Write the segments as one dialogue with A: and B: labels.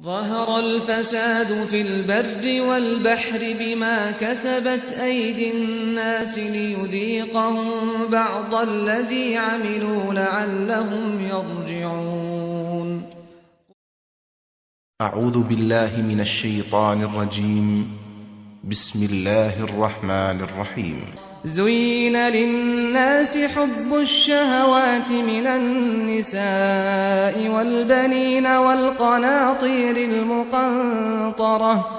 A: ظهر الفساد في البر والبحر بما كسبت أيدي الناس ليذيقهم بعض الذي عملوا لعلهم يرجعون.
B: أعوذ بالله من الشيطان الرجيم. بسم الله الرحمن الرحيم.
A: زين للناس حب الشهوات من النساء والبنين والقناطير المقنطرة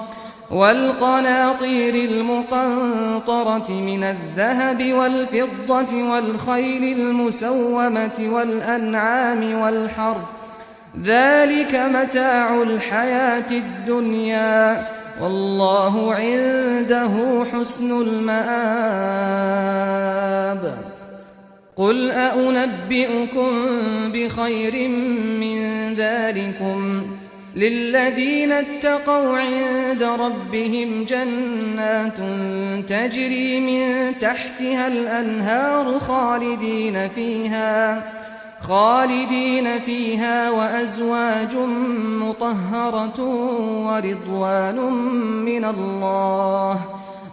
A: من الذهب والفضة والخيل المسومة والأنعام والحرث ذلك متاع الحياة الدنيا والله عنده حسن المآب. قل أنبئكم بخير من ذلكم للذين اتقوا عند ربهم جنات تجري من تحتها الأنهار خالدين فيها وأزواج مطهرة ورضوان من الله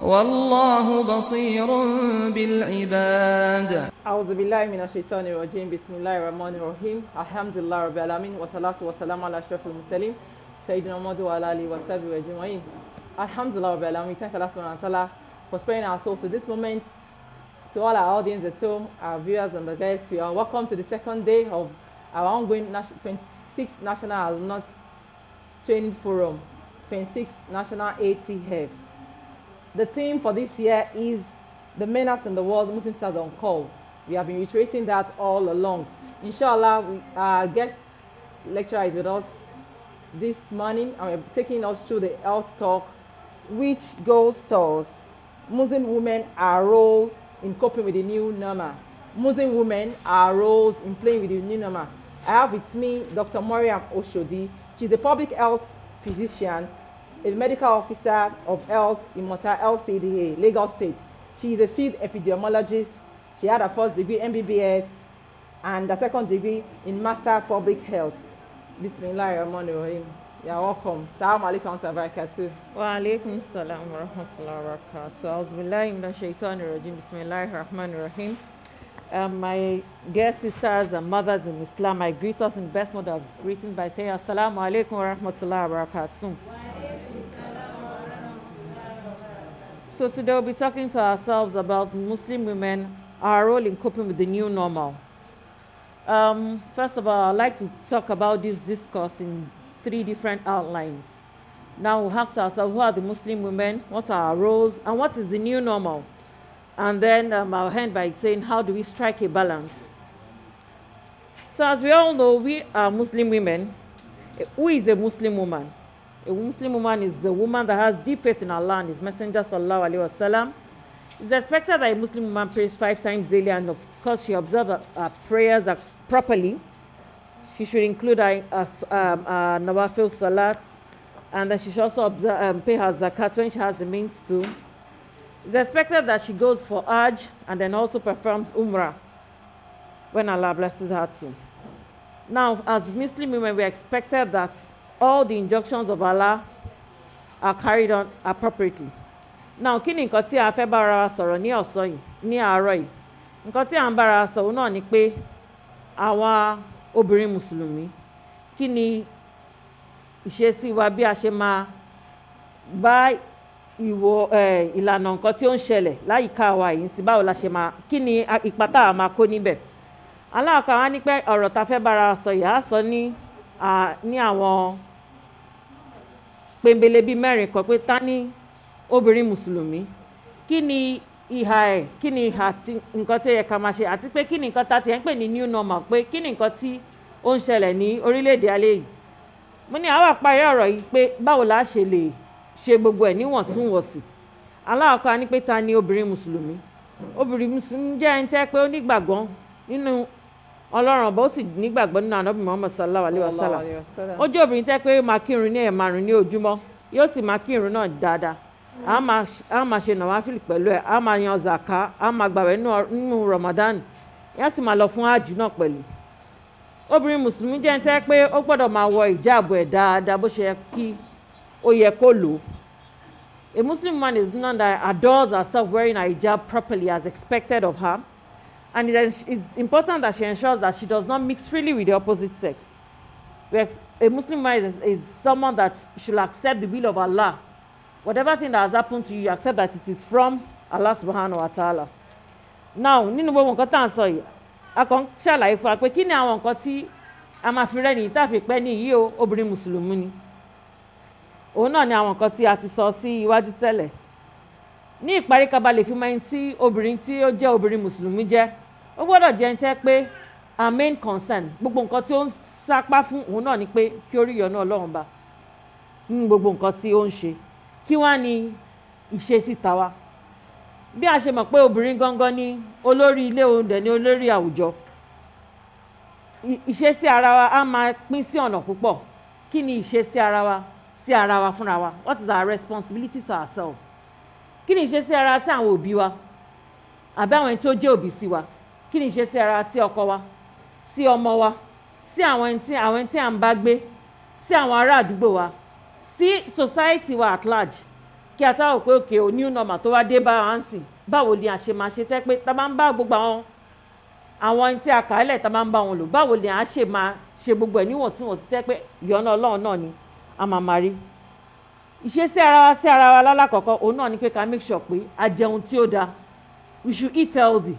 A: والله بصير بالعباد.
C: أعوذ بالله من الشيطان الرجيم. بسم الله الرحمن الرحيم. الحمد لله رب العالمين والصلاة والسلام على أشرف المرسلين سيدنا محمد وعلى آله وصحبه أجمعين. Alhamdulillah Rabbil Alamin. Thank Allah subhanahu wa ta'ala for sparing our soul to this moment. To all our audience at home, our viewers and the guests, we are welcome to the second day of our ongoing 26th National Alumnus Training Forum, 26th National ATF. The theme for this year is the MINAAT in the world, Muslim Stars on Call. We have been reiterating that all along. Inshallah, our guest lecturer is with us this morning and we're taking us through the health talk, which goes towards Muslim women are role in coping with the new normal. Muslim women are roles in playing with the new normal. I have with me Dr. MARIAM OSHODI. She's a public health physician, a medical officer of health in Mota LCDA, Lagos State. She is a field epidemiologist. She had her first degree MBBS and a second degree in Master Public Health. Bismillahirrahmanirrahim. You're welcome. Assalamu alaikum wa barakatuh.
D: Wa alaikum salam wa rahmatullahi wa barakatuh. Auzubillahi minash shaitanir rajim. Bismillahir rahmanir rahim. My dear sisters and mothers in Islam, I greet us in the best mode of greeting by saying Assalamu alaikum wa rahmatullahi wa barakatuh. So today we'll be talking to ourselves about Muslim women, our role in coping with the new normal. First of all, I'd like to talk about this discourse in 3 different outlines. Now we'll ask ourselves, who are the Muslim women, what are our roles, and what is the new normal? And then I'll end by saying, how do we strike a balance? So as we all know, we are Muslim women. Who is a Muslim woman? A Muslim woman is a woman that has deep faith in Allah and His Messenger sallallahu alaihi wasallam. It's expected that a Muslim woman prays 5 times daily, and of course she observes her prayers properly. She should include nawafil salat, and then she should also pay her zakat when she has the means to. It's expected that she goes for Hajj and then also performs Umrah when Allah blesses her to. Now, as Muslim women, we are expected that all the injunctions of Allah are carried on appropriately. Now, kí ni nǹkan tí a fẹ́ bára wa sọ̀rọ̀ ní ọ̀sán yìí, ní àárọ̀ yìí? Nǹkan tí a ń bára wa sọ̀rọ̀ náà ni pé àwa obìnrin Mùsùlùmí, kí ni ìṣesí wa bí a ṣe máa bá ìlànà nǹkan tí ó ń ṣẹlẹ̀ láyìíká wa yìí sí báwo la ṣe máa, kí ni ipa tá a máa kó níbẹ̀. Aláàkọ́ wa ní pé ọ̀rọ̀ tá a fẹ́ bára wa sọ yìí á sọ ní àwọn pèmbélé bíi 4 kan pé ta ní obìnrin Mùsùlùmí, kí ni ìhà ẹ̀, kí ni ìhà nǹkan tí ó yẹ ká máa ṣe, àti pé kí ni nǹkan tá a ti ń pè ní new normal, pé kí ni nǹkan tí ó ń ṣẹlẹ̀ ní orílẹ̀-èdè alẹ́ yìí. Mo ní àwọn àparí ọ̀rọ̀ yìí pé báwo la ṣe lè ṣe gbogbo ẹ̀ níwọ̀ntúnwọ̀nsì. Aláàkọ́ ni pé ta ni obìnrin Mùsùlùmí. Obìnrin Mùsùlùmí jẹ́ ẹni tẹ́ pé ó nígbàgbọ́ nínú Ọlọ́run ọba, ó sì nígbàgbọ́ nínú Ànábì Muhammad sallallahu alaihi wasallam. Ó jẹ́ obìnrin tẹ́ pé ó máa kírun ní 5 ní ojúmọ́, yóò sì máa kírun náà dáadáa. A máa ṣe nàwáfíìlì pẹ̀lú ẹ̀, a máa yan zaka, a máa gbààwẹ̀ nínú Ramadan, yá sì máa lọ fún hajj náà pẹ̀lú. obìnrin mùsùlùmí jẹ́ ẹni pé ó gbọ́dọ̀ máa wọ ìjáàbù ẹ̀ dáadáa bó ṣe yẹ kí ó yẹ kó lò ó. A Muslim woman is one that adores herself wearing her hijab properly as expected of her, and it is important that she ensures that she does not mix freely with the opposite sex. A Muslim woman is someone that should accept the will of Allah. Whatever thing that has happened to you, you accept that it is from Allah subhanahu wa ta'ala. Now, nínú gbogbo nǹkan tá à ń sọ yìí, a kàn ṣàlàyé fún wa pé kí ni àwọn nǹkan tí a máa fi rẹ́ni tá a fi pẹ́ ní yìí o obìnrin mùsùlùmí ni. Òun náà ni àwọn nǹkan tí a ti sọ sí iwájú tẹ́lẹ̀. Ní ìparí ká bá lè fi mọ ẹni tí obìnrin tí ó jẹ́ obìnrin mùsùlùmí jẹ́, ó gbọ́dọ̀ jẹ́ ẹni tẹ́ pé our main concern gbogbo nǹkan tí ó ń sápá fún òun náà ni pé kí ó rí ìyọ́nú Ọlọ́run bá nínú gbogbo nǹkan tí ó ń ṣe. Kí wá ni ìṣesí tàwa? Bí a ṣe mọ̀ pé obìnrin gangan ni olórí ilé oúnjẹ ni olórí àwùjọ. Ìṣesí ara wa á máa pín sí ọ̀nà púpọ̀. Kí ni ìṣesí ara wa sí ara wa fúnra wa? What is our responsibility to ourselves? Kí ni ìṣesí ara sí àwọn òbí wa àbí àwọn ẹni tí ó jẹ́ òbí sí wa? Kí ni ìṣesí ara sí ọkọ wa, sí ọmọ wa, sí àwọn ẹni tí à ń bá gbé, sí àwọn ará àdúgbò wa, sí society wa at large? Kí a táwọn pé òkè ò new normal tó wá dé bá wa ń sìn, báwo ni a ṣe máa ṣe tẹ́ pé tá a bá ń bá gbogbo àwọn ẹni tí a kà á lẹ̀ tá a bá ń bá wọn lò, báwo ni a ṣe máa ṣe gbogbo ẹ̀ níwọ̀ntúnwọ̀nsì tẹ́ pé ìyọ́nú Ọlọ́run náà ni a máa máa rí. Ìṣesí ara wa sí ara wa lálákọ̀ọ́kọ́ òun náà ni pé ká make sure pé a jẹun tí ó dáa. We should eat healthy.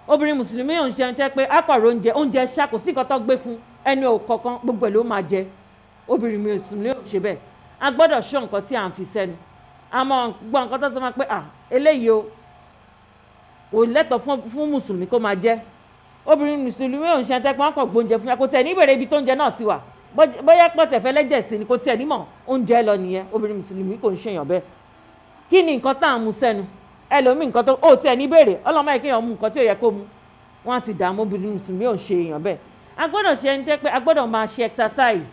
D: Obìnrin mùsùlùmí ò ń ṣe ẹni tẹ́ pé àpàrọ̀ oúnjẹ ṣá kò sí nǹkan tó gbé fún ẹni ò kọ̀ọ̀kan gbogbo ẹ̀ ló máa jẹ. Obìnrin mùsùlùmí ò ń ṣe bẹ́ẹ̀. A gbọ́dọ̀ ṣọ́ nǹkan tí à ń fi sẹ́nu. Àmọ́ gbọ́ nǹkan tó sọ máa pé eléyìí o ò lẹ́tọ̀ọ́ fún mùsùlùmí kó máa jẹ. Obìnrin mùsùlùmí ò ń ṣe ẹni tẹ́ pé wọ́n kàn gbóúnjẹ fún ya kò tẹ̀ ní ìbéèrè ibi tó oúnjẹ náà ti wà. Bóyá pọ̀ tẹ̀fẹ́ lẹ́jẹ̀ sí ni kò tiẹ̀ nímọ̀ oúnjẹ lọ nìyẹn. Obìnrin mùsùlùmí kò ń ṣèyàn bẹ́ẹ̀. Kí ni nǹkan tá à ń mu sẹ́nu? Ẹlòmíì nǹkan tó ó tiẹ̀ ní béèrè ọlọ́mọ yìí kéèyàn mú nǹkan tí ò yẹ kó mu. Wọ́n á ti dààmú obìnrin mùsùlùmí ò ń ṣe èèyàn bẹ́ẹ̀. A gbọ́dọ̀ ṣe ẹni tẹ́ pé a gbọ́dọ̀ máa ṣe exercise.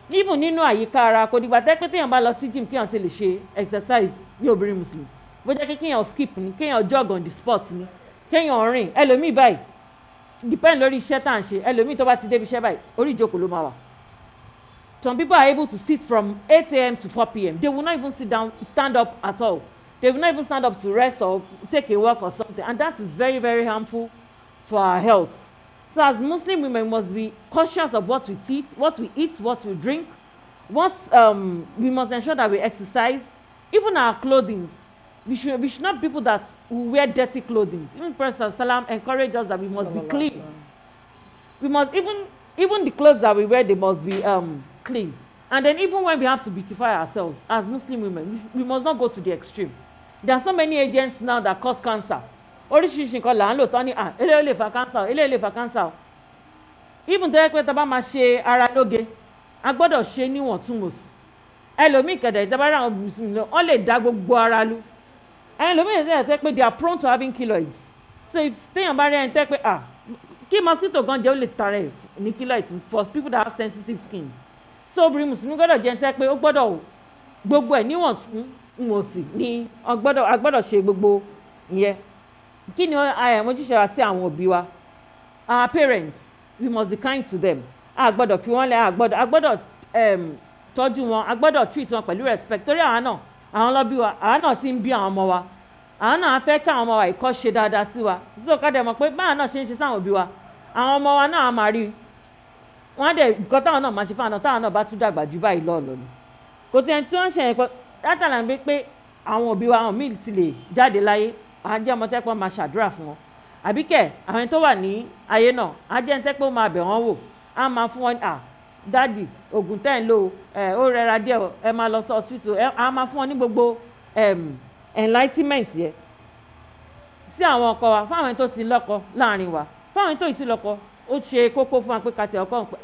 D: Níbù nínú àyíká ara kò dìgbà tẹ́ pé téèyàn bá lọ sí gym kéèyàn ti lè ṣe exercise bí obìnrin mùsùlùmí. Bó jẹ́ kéèyàn skip ni, kéèyàn jog on the spot ni, kéèyàn rìn. Ẹlòmíì báyìí depend lórí iṣẹ́ tá à ń ṣe. Ẹlòmíì tó bá ti débi iṣẹ́ báyìí orí ìjókòó ló máa wà. Some people are able to sit from 8 a.m. to 4 p.m. They will not even stand up at all. They will not even stand up to rest or take a walk or something. And that is very, very harmful to our health. So as Muslim women, we must be cautious of what we eat, what we drink. We must ensure that we exercise. Even our clothing. We should not be people that will wear dirty clothing. Even Prophet Salam encouraged us that we must be clean. We must even the clothes that we wear, they must be clean. And then even when we have to beautify ourselves as Muslim women, we must not go to the extreme. There are so many agents now that cause cancer. Oríṣiríṣi nǹkan là ń lò tán ní eléyìí lè fa cancer, eléyìí lè fa cancer. Even tó yẹ pé tá bá máa ṣe ara lóge, a gbọ́dọ̀ ṣe níwọ̀ntúnwọ̀nsì. Ẹlòmíì kẹ̀dẹ̀ ìjọba àwọn Mùsùlùmí wọ́n lè dá gbogbo ara lu. Ẹlòmíì tẹ́ pé they are prone to having keloids. So if téèyàn bá rí ẹni tẹ́ pé kí mosquito gan jẹ́ ó lè tara ẹ̀ ní keloids for people that have sensitive skin. So obìnrin Mùsùlùmí gbọ́dọ̀ jẹ́ ẹni tẹ́ pé ó gbọ́dọ̀ gbogbo ẹ̀ níwọ̀ntúnwọ̀nsì ni a gbọ́dọ̀ ṣe gbogbo ìyẹn. Kí ni ojúṣe wa sí àwọn òbí wa? Our parents, we must be kind to them. A gbọ́dọ̀ fi wọ́n lẹ̀, a gbọ́dọ̀ tọ́jú wọn, a gbọ́dọ̀ treat wọn pẹ̀lú respect. Torí àwọn ló bí wa, àwọn náà ti ń bí àwọn ọmọ wa. Àwọn náà fẹ́ kí àwọn ọmọ wa ìkọ́ ṣe dáadáa sí wa. So ká dẹ̀ mọ̀ pé báwọn náà ṣe ń ṣe sáwọn òbí wa, àwọn ọmọ wa náà máa rí. Wọ́n á dẹ̀ nǹkan táwọn náà máa ṣe fáwọn náà táwọn náà bá tún dàgbà jù báyìí lọ́ọ̀lọ́ ni. Kò tí ẹni tí wọ́n ń ṣe yẹn pé látàlá ń gbé pé àwọn òbí wa àwọn míì ti lè jáde láyé. Àjẹ́ ọmọ tẹ́pọ̀ máa ṣàdúrà fún wọn. Àbí kẹ̀ àwọn tó wà ní ayé náà àjẹ́ tẹ́pọ̀ máa bẹ̀ wọ́n wò. A máa fún wọn dáàdì oògùn tẹ́ ń lò ó rẹra díẹ̀ ẹ máa lọ sí hospital. A máa fún wọn ní gbogbo enlightenment yẹn. Sí àwọn ọkọ wa fáwọn tó ti lọ́kọ láàrin wa fáwọn tó ti lọ́kọ ó ṣe kókó fún wa pé kàtẹ́ ọkọ pé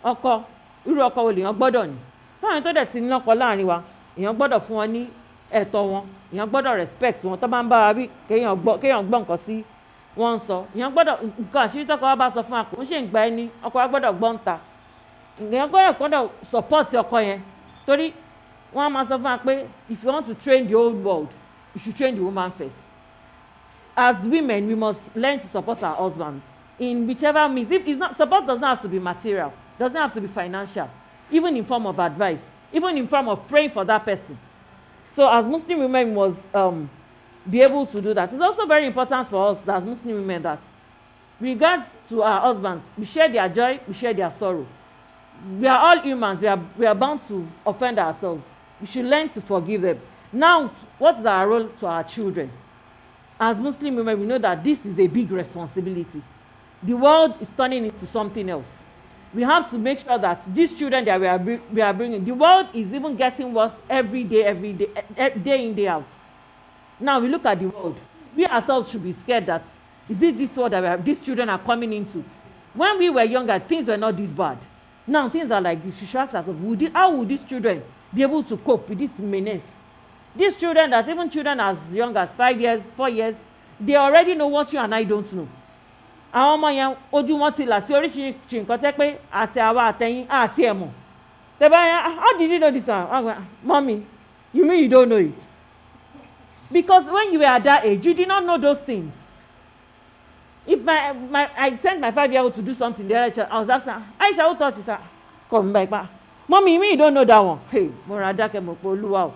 D: ọkọ irú ọkọ wo lèèyàn gbọ́dọ̀ ní. Fáwọn tó dẹ̀ ti lọ́kọ láàrin wa èèyàn gbọ́dọ̀ fún wọn ní ẹ̀tọ́ wọn. Èèyàn gbọ́dọ̀ respect wọn tó bá ń bá wa wí kéèyàn gbọ́ nǹkan sí wọ́n ń sọ. Èèyàn gbọ́dọ̀ nǹkan àṣírí tọ́kọ wa bá sọ fún wa kò ń ṣe ìgbà ẹni ọkọ wa gbọ́dọ̀ gbọ́ ń ta. Èèyàn gbọ́dọ̀ support ọkọ yẹn torí wọ́n á máa sọ fún wa pé if you want to train the whole world you should train the woman first. As women we must learn to support our husbands. in whichever means. If it's not, support does not have to be material, doesn't have to be financial, even in form of advice, even in form of praying for that person. So as Muslim women must be able to do that. It's also very important for us as Muslim women that regards to our husbands, we share their joy, we share their sorrow. We are all humans, we are bound to offend ourselves. We should learn to forgive them. Now, what is our role to our children? As Muslim women, we know that this is a big responsibility. The world is turning into something else. We have to make sure that these children that we are bringing, the world is even getting worse every day, day in, day out. Now we look at the world. We ourselves should be scared that, is it this world that these children are coming into? When we were younger, things were not this bad. Now things are like this. We should ask ourselves, how would these children be able to cope with this menace? These children, that even children as young as 5 years, 4 years, they already know what you and I don't know. Àwọn ọmọ yẹn ojú wọn ti là sí oríṣiríṣi nǹkan tẹ́ pé àti àwa àtẹ̀yìn àti ẹ̀mọ̀. Tẹ́bá yẹn, how did you know this one? Mommy, you mean you don't know it? Because when you were at that age, you did not know those things. If I sent my 5-year-old to do something, the other child, I was asking her, Aisha, who taught you? Sir, come back. Mommy, you mean you don't know that one? Hey, Moradake Mopoluwa.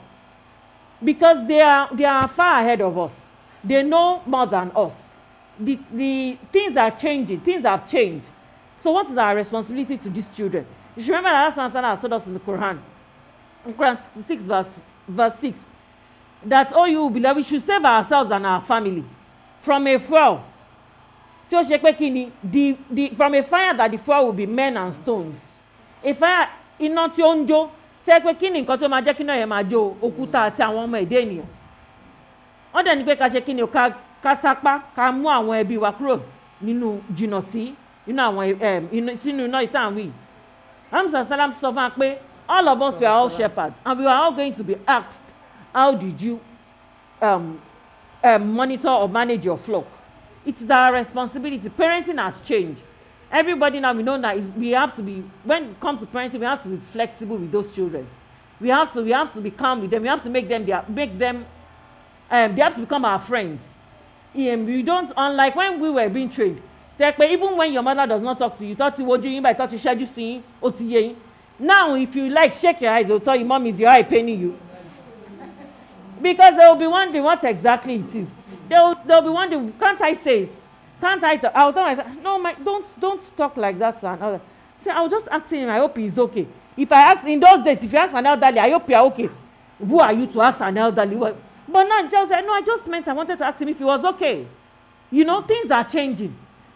D: Because they are far ahead of us. They know more than us. The things are changing. Things have changed. So what is our responsibility to these children? You should remember that that's one told us in the Quran. In Quran 6 verse 6. That, oh, you beloved, we should save ourselves and our family from a fuel. From a fire that the fuel will be men and stones. A fire iná tí ó ń jó, tẹ́ pé kí ni nǹkan tó máa jẹ́ kí náà yẹn máa jó òkúta àti àwọn ọmọ èdè ènìyàn. Wọ́n dẹ̀ ní pé ká ṣe kí ni ká sápá ká mú àwọn ẹbí wa kúrò nínú jìnnà sí inú àwọn sínú iná ìtàn wí. Hamza Salam sọ fún wa pé all of us were all shepherds and we were all going to be asked, how did you monitor or manage your flock? It's our responsibility. Parenting has changed. Everybody now, we know that we have to be, when it comes to parenting, we have to be flexible with those children. We have to be calm with them. We have to make them, they have to become our friends. We don't, unlike when we were being trained. Even when your mother does not talk to you, talk to you, by talk to you, now if you like, shake your eyes, they'll tell you, Mom, is your eye paining you? Because they will be wondering what exactly it is. They'll be wondering, can't I say it? Can't I talk? I'll tell myself, no, don't talk like that, son. I'll just ask him, I hope he's okay. If I ask, in those days, if you ask an elderly, I hope you're okay. Who are you to ask an elderly? But now, I just meant I wanted to ask him if he was okay. You know, things are changing.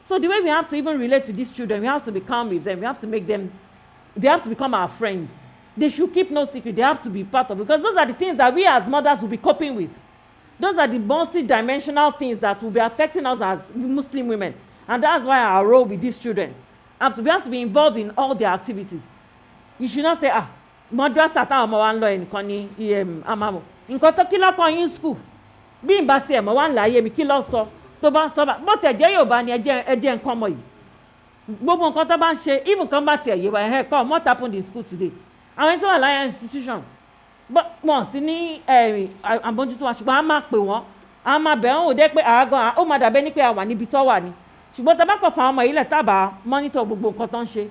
D: So the way we have to even relate to these children, we have to be calm with them. We have to make them, they have to become our friends. They should keep no secret. They have to be part of it. Because those are the things that we as mothers will be coping with. Those are the multi-dimensional things that will be affecting us as Muslim women. And that's why our role with these children. We have to be involved in all their activities. You should not say, madrasa táwọn ọmọ wa ń lọ ẹnìkan ní amamo. Nǹkan tó kí lọ́kàn yín school. Bí n bá tiẹ̀ mọ̀ wá ń láyé mi kí lọ́ sọ tó bá ń sọ bá. Bó tiẹ̀ jẹ́ Yorùbá ni ẹjẹ́ nǹkan ọmọ yìí. Gbogbo nǹkan tó bá ń ṣe, even kan bá tiẹ̀ yé wa ẹ̀ kọ́ what happened in school today. Àwọn ẹni tó wà láyé institution. Wọ́n sì ní àbójútó wa ṣùgbọ́n a máa pè wọ́n a máa bẹ̀ wọ́n ò dé pé àágán ó máa dàbẹ́ ní pé a wà níbi tó wà ní ṣùgbọ́n tá a bá kọ̀ fún àwọn ọmọ ilẹ̀ tábà mọ́nítọ̀ gbogbo nǹkan tó ń ṣe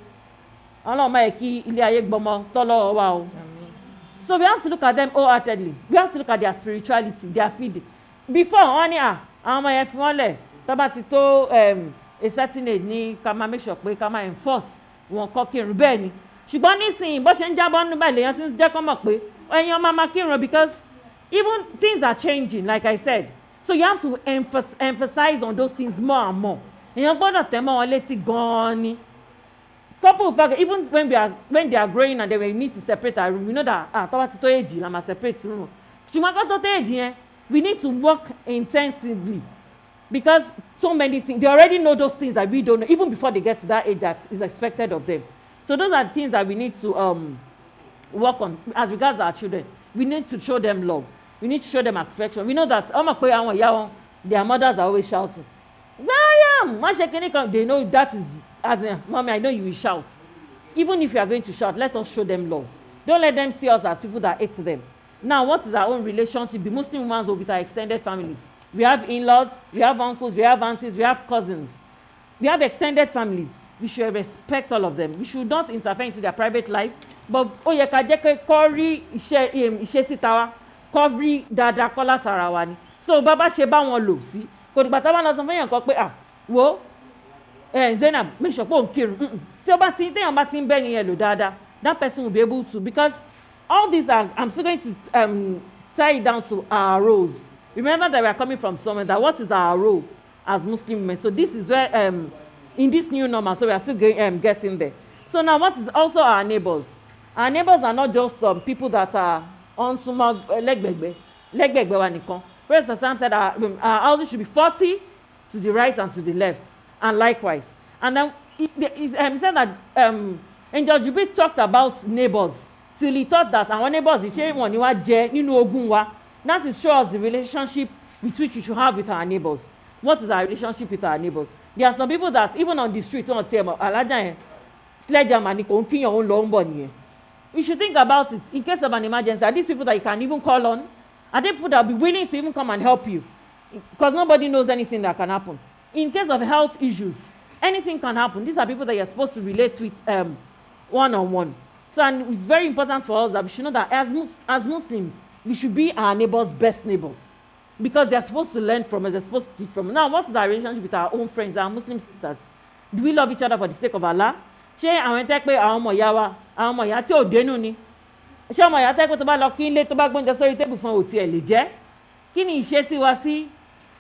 D: Ọlọ́run máa yẹ kí ilé ayé gbọmọ tọ́lọ́wọ́ wa o. So we have to look at them wholeheartedly. We have to look at their spirituality, their feed. Before wọ́n ní àwọn ọmọ yẹn fi wọ́n lẹ̀ tó bá ti tó a certain age ní ká máa make sure pé ká máa enforce wọn kọ́ kírun bẹ́ẹ̀ ni ṣùgbọ́n nísìnyí bó ṣe ń jábọ́ nínú báyìí lèèyàn ti ń jẹ́ kọ́ mọ̀ pé ẹ̀yin ọmọ máa kírun because even things are changing like I said. So you have to emphasize on those things more and more. Èèyàn gbọ́dọ̀ tẹ̀ mọ́ wọn létí gan-an ni. Couple of factors, even when they are growing and they need to separate our room, we know that tọ́wọ́ ti tó èjì la máa separate room. Ṣùgbọ́n kó tó èjì yẹn, we need to work intensively because so many things, they already know those things that we don't know, even before they get to that age that is expected of them. So those are the things that we need to work on as regards our children. We need to show them love. We need to show them affection. We know that their mothers are always shouting. Mariam, they know that is, as in, Mommy, I know you will shout. Even if you are going to shout, let us show them love. Don't let them see us as people that hate them. Now, what is our own relationship? The Muslim ones with our extended families. We have in-laws, we have uncles, we have aunties, we have cousins. We have extended families. We should respect all of them. We should not interfere into their private life. But ó yẹ ká jẹ́ kó rí ìṣesí tàwa, kó rí dáadáa kọ́ látara wa ni. So bàbá ṣe bá wọn lò sí. Kò dìgbà táwọn lọ sọ fún èèyàn kan pé wo Zainab make sure pé òun kírun. Téèyàn bá ti ń bẹ́ nìyẹn lò dáadáa, that person will be able to, because all these are, I'm still going to tie it down to our roles. Remember that we are coming from somewhere, that what is our role as Muslim women. So this is where in this new normal, so we are still getting there. So now what is also our neighbors? Our neighbors are not just people that are on small legbegbe wa nìkan. First Sam said our houses should be 40 to the right and to the left, and likewise. And then he said that Angel Jubilee talked about neighbors till he thought that our neighbors ṣé wọ́n ní wá jẹ nínú ogún wa. That is show us the relationship with which we should have with our neighbors. What is our relationship with our neighbors? There are some people that even on the street wọ́n ti alájà yẹn sledgehammer ni kò ń kíyàn òun lọ ń bọ̀ nìyẹn. We should think about it in case of an emergency. Are these people that you can even call on? Are they people that will be willing to even come and help you? Because nobody knows anything that can happen. In case of health issues, anything can happen. These are people that you're supposed to relate with one-on-one. So and it's very important for us that we should know that as Muslims, we should be our neighbor's best neighbor. Because they're supposed to learn from us, they're supposed to teach from us. Now, what is our relationship with our own friends, our Muslim sisters? Do we love each other for the sake of Allah? Ṣé àwọn tẹ́ pé àwọn ọmọ ìyá wa, àwọn ọmọ ìyá tí ò dénú ni? Ṣé ọmọ ìyá tẹ́ pé tó bá lọ kí ilé tó bá gbóúnjẹ sórí tébù fún òtí ẹ̀ lè jẹ́? Kí ni ìṣesí wa sí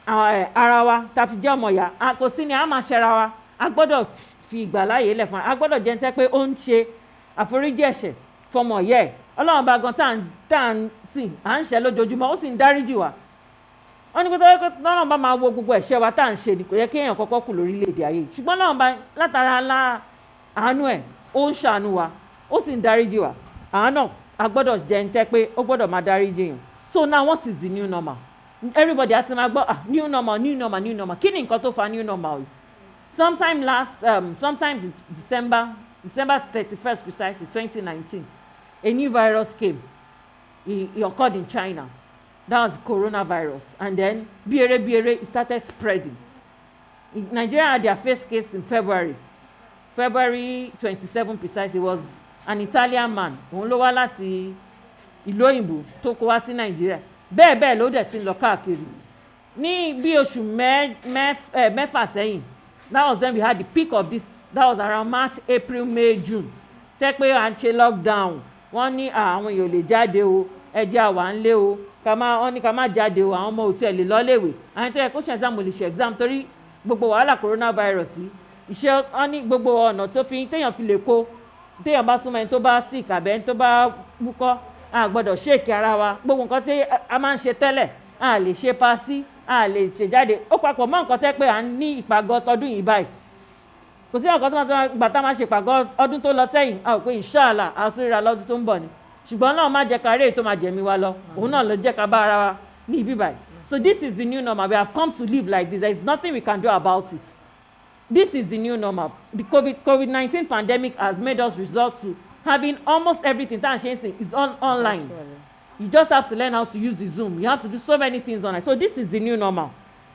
D: ara wa tá fi jẹ́ ọmọ ìyá? Kò sí ni a máa ṣẹra wa. A gbọ́dọ̀ fi ìgbàláyè lẹ̀ fún wa. A gbọ́dọ̀ jẹ́ tẹ́ pé ó ń ṣe àforíjì ẹ̀ṣẹ̀ fọmọ ìyá ẹ̀. Ọlọ́run bá gan tá à ń sìn, à ń ṣẹ̀ lójoojúmọ́, ó sì ń dáríjì wa. Wọ́n ní pé tọ́lọ́run bá máa wo gbogbo ẹ̀ṣẹ̀ wa tá à ń ṣe ni kò yẹ kí èèyàn kọ́kọ́ kù lórílẹ̀‐èdè ayé. Ṣùgbọ́n Ọlọ́run bá látara àánú ẹ̀ ó ń ṣàánú wa, ó sì ń dáríjì wa. Àánú a gbọ́dọ̀ jẹ́ ń tẹ́ pé ó gbọ́dọ̀ máa dáríjì yàn. So now what is the new normal? Everybody á ti máa gbọ́ new normal, new normal, new normal. Kí ni nǹkan tó fa new normal yìí? Sometimes in December 31st precisely, 2019, a new virus came. It occurred in China. That was coronavirus. And then, it started spreading. Nigeria had their first case in February 27 precisely. It was an Italian man. Òun ló wá láti ìlú òyìnbó tó kó wá sí Nigeria. Bẹ́ẹ̀ ló dẹ̀ ti lọ káàkiri. Ní bí oṣù mẹ́fà sẹ́yìn, that was when we had the peak of this. That was around March, April, May, June. Tẹ́ pé à ń ṣe lockdown. Wọ́n ní àwọn èèyàn lè jáde o, ẹ jẹ́ àwa ń lé o. Wọ́n ní ká má jáde o, àwọn ọmọ òtí ẹ̀ lè lọ léèwé. Àwọn tó yẹ kó ṣe exam ò lè ṣe exam torí gbogbo wàhálà coronavirus yìí. Iṣẹ́ wọ́n ní gbogbo ọ̀nà tó téèyàn fi lè kó, téèyàn bá súnmọ́ ẹni tó bá sick àbẹ́ ẹni tó bá wúkọ́, a gbọ́dọ̀ ṣèkì ara wa. Gbogbo nǹkan tí a máa ń ṣe tẹ́lẹ̀, a lè ṣe party, a lè ṣe jáde. Ó papọ̀ mọ́ nǹkan tẹ́ pé à ń ní ìpàgọ́ tọdún yìí báyìí. Kò sí ọ̀kan tó máa gbà tá máa ṣe ìpàgọ́ ọdún tó lọ sẹ́yìn, a ò pé inshallah a tún ríra lọ́dún tó ń bọ̀ ni. Ṣùgbọ́n náà má jẹ́ ká rí èyí tó máa jẹ̀mí wa lọ. Òun náà ló jẹ́ ká bá ara wa ní ibi báyìí. So this is the new normal. We have come to live like this. There is nothing we can do about it. This is the new normal. The COVID-19 pandemic has made us resort to having almost everything that is online. You just have to learn how to use the Zoom. You have to do so many things online. So this is the new normal.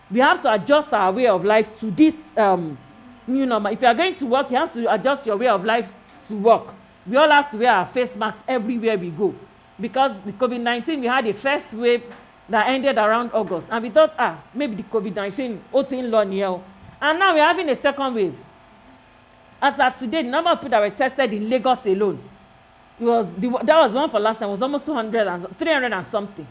D: We have to adjust our way of life to this new normal. If you are going to work, you have to adjust your way of life to work. We all have to wear our face masks everywhere we go. Because the COVID-19, we had a first wave that ended around August. And we thought, maybe the COVID-19, and now we're having a second wave. As of today, the number of people that were tested in Lagos alone, that was one for last time, was almost 300 and something.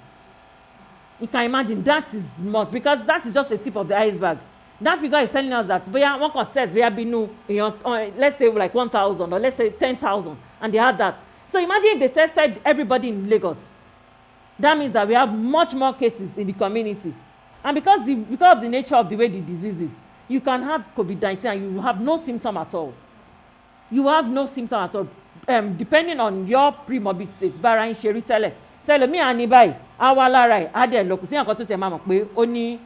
D: You can imagine, that is much, because that is just the tip of the iceberg. That figure is telling us that one contest, let's say like 1,000 or let's say 10,000, and they had that. So imagine if they tested everybody in Lagos. That means that we have much more cases in the community. And because of the nature of the way the disease is, you can have COVID-19 and you have no symptom at all. You have no symptom at all. Depending on your premorbid state, bara ń ṣe rí tẹ́lẹ̀. Tẹ́lẹ̀ mi à ní báyìí, àwa lára ẹ̀, á dẹ̀ lọ kò sí nǹkan tó tẹ̀ máa mọ̀ pé ó ní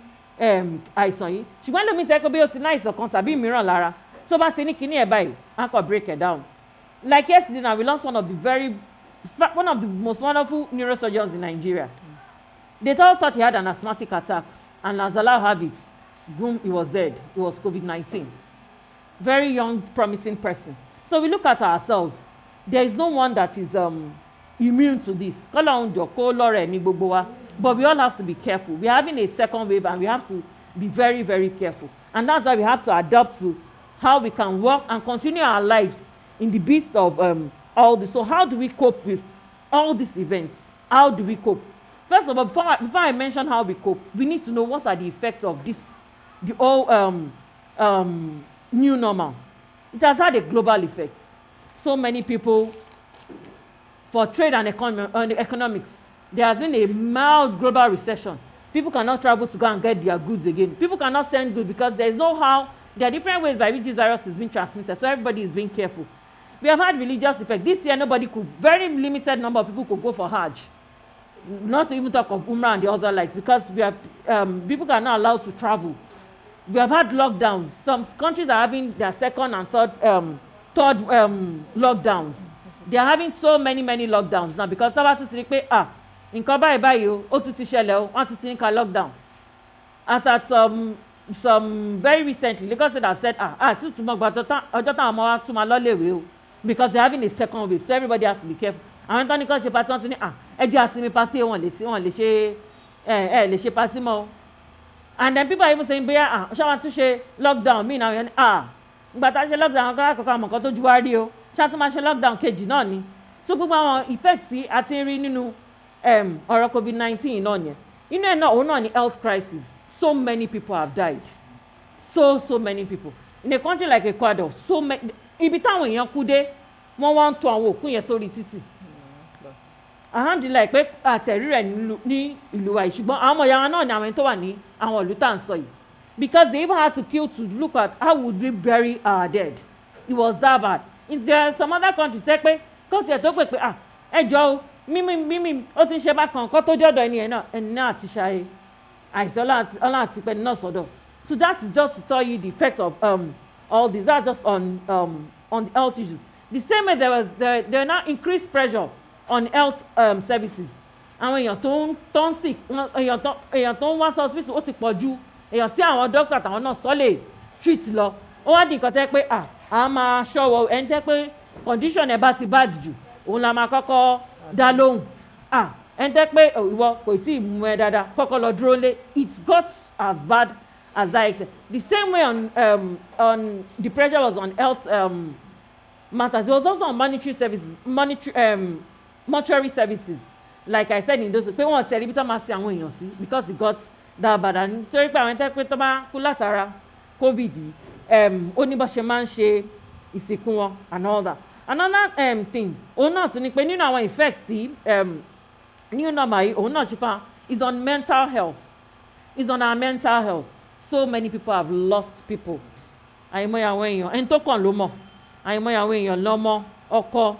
D: àìsàn yìí. Ṣùgbọ́n lómi tẹ́ pé bí ó ti ní àìsàn kan tàbí mìíràn lára, tó bá ti ní kíní ẹ̀ báyìí, á kàn break it down. Like yesterday now, we lost one of the most wonderful neurosurgeons in Nigeria. They all thought he had an asthmatic attack, and as Allah have it, boom, he was dead. It was COVID-19. very young, promising person. So we look at ourselves. There is no one that is immune to this. But we all have to be careful. We are having a second wave and we have to be very, very careful. And that's why we have to adapt to how we can work and continue our lives in the midst of all this. So how do we cope with all these events? How do we cope? First of all, before I mention how we cope, we need to know what are the effects of this, the whole new normal. It has had a global effect. So many people, for trade and economics, there has been a mild global recession. People cannot travel to go and get their goods again. People cannot send goods because there is no how. There are different ways by which this virus is being transmitted, so everybody is being careful. We have had religious effect. This year, very limited number of people could go for Hajj. Not to even talk of Umrah and the other likes, because we have, people are not allowed to travel. We have had lockdowns. Some countries are having their second and third lockdowns. They are having so many lockdowns now because somebody said, nǹkan báyìí o, ó tún ti ṣẹlẹ̀ o, wọ́n ti ń ka lockdown. As at some very recently, Lagos State has said, tí tùmọ̀ gba ọjọ́ táwọn ọmọ wa tún máa lọ léèwé o, because they are having a second wave, so everybody has to be careful. Àwọn tó ní kọ́ ṣe pati wọ́n ti ní ẹ jẹ́ àsinmi pati wọn lè ṣe pati mọ́ o. And then people are even saying bóyá ṣé wọ́n tún ṣe lockdown míì náà yẹn ní ìgbà tá a ṣe lockdown kọ́kọ́ àmọ̀ kan tó ju wá rí o, ṣé a tún máa ṣe lockdown kejì náà ni. So gbogbo àwọn effect tí a ti rí nínú ọ̀rọ̀ COVID-19 náà yẹn, inú ẹ̀ náà òun náà ni health crisis. So many people have died. So many people. In a country like Ecuador, so many, ibi táwọn èèyàn kú dé, wọ́n wá ń tò àwọn òkú yẹn sórí títì. Alhamdulillah pé àtẹ̀rí rẹ̀ ní ìlú wa yìí, ṣùgbọ́n àwọn ọmọ ìyá náà ni àwọn tó wà ní àwọn ìlú tá à ń sọ yìí. Because they even had to kill to look at how would we bury our dead. It was that bad. There are some other countries say pé kó tiẹ̀ tó pè pé ẹ jọ o, mímí ó ti ń ṣe bákan kó tó jọ́dọ̀ ẹni náà àti ṣayé àìsàn ọlá àti pẹ̀lú náà sọ́dọ̀. So that is just to tell you the effects of all this. That's just on the health issues. The same way there now increased pressure on health services. Àwọn èèyàn tó ń sick, èèyàn tó ń wá sí hospital ó ti pọ̀ ju èèyàn tí àwọn doctor àtàwọn nurse tó lè treat lọ. Ó wá di nǹkan tẹ́ pé a máa ṣọ́wọ́ ẹni tẹ́ pé condition ẹ̀ bá ti bad jù òun la máa kọ́kọ́ dá lóhùn. Ẹni tẹ́ pé ìwọ kò tí ì mú ẹ dáadáa kọ́kọ́ lọ dúró lé. It got as bad as that extent. The same way on the pressure was on health matters. It was also on mortuary services. Like I said in those pé wọ́n tẹ̀lé ibi tó máa ṣe àwọn èèyàn sí because it got that bad. And nítorí pé àwọn ẹni tó bá kú látara COVID ó ní bó ṣe máa ń ṣe ìsìnkú wọn and all that. Another thing òun náà tún ni pé nínú àwọn effect tí new normal yìí òun náà ṣe fa is on mental health. It's on our mental health. So many people have lost people. Àìmọye àwọn èèyàn ẹni tó kàn ló mọ̀. Àìmọye àwọn èèyàn lọ́mọ ọkọ.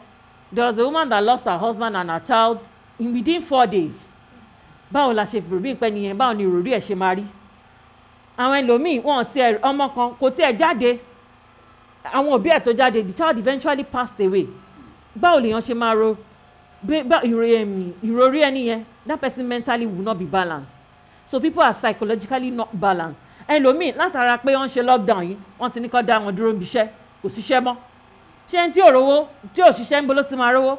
D: There was a woman that lost her husband and her child within 4 days. Báwo la ṣe fìrò bí ìpẹ́ nìyẹn, báwo ni ìròrí ẹ̀ ṣe máa rí? Àwọn ẹlòmíì wọn ti ọmọ kan kò tiẹ̀ jáde. Àwọn òbí ẹ̀ tó jáde, the child eventually passed away. Báwo lèèyàn ṣe máa ro ìròrí ẹni yẹn? That person mentally will not be balanced. So people are psychologically not balanced. Ẹlòmíì látara pé wọ́n ṣe lockdown yìí, wọ́n ti ní kó dá wọn dúró níbi iṣẹ́, kò síṣẹ́ mọ́. Ṣé ẹni tí ò rówó, tí ò ṣiṣẹ́ ń bolo ti máa rówó?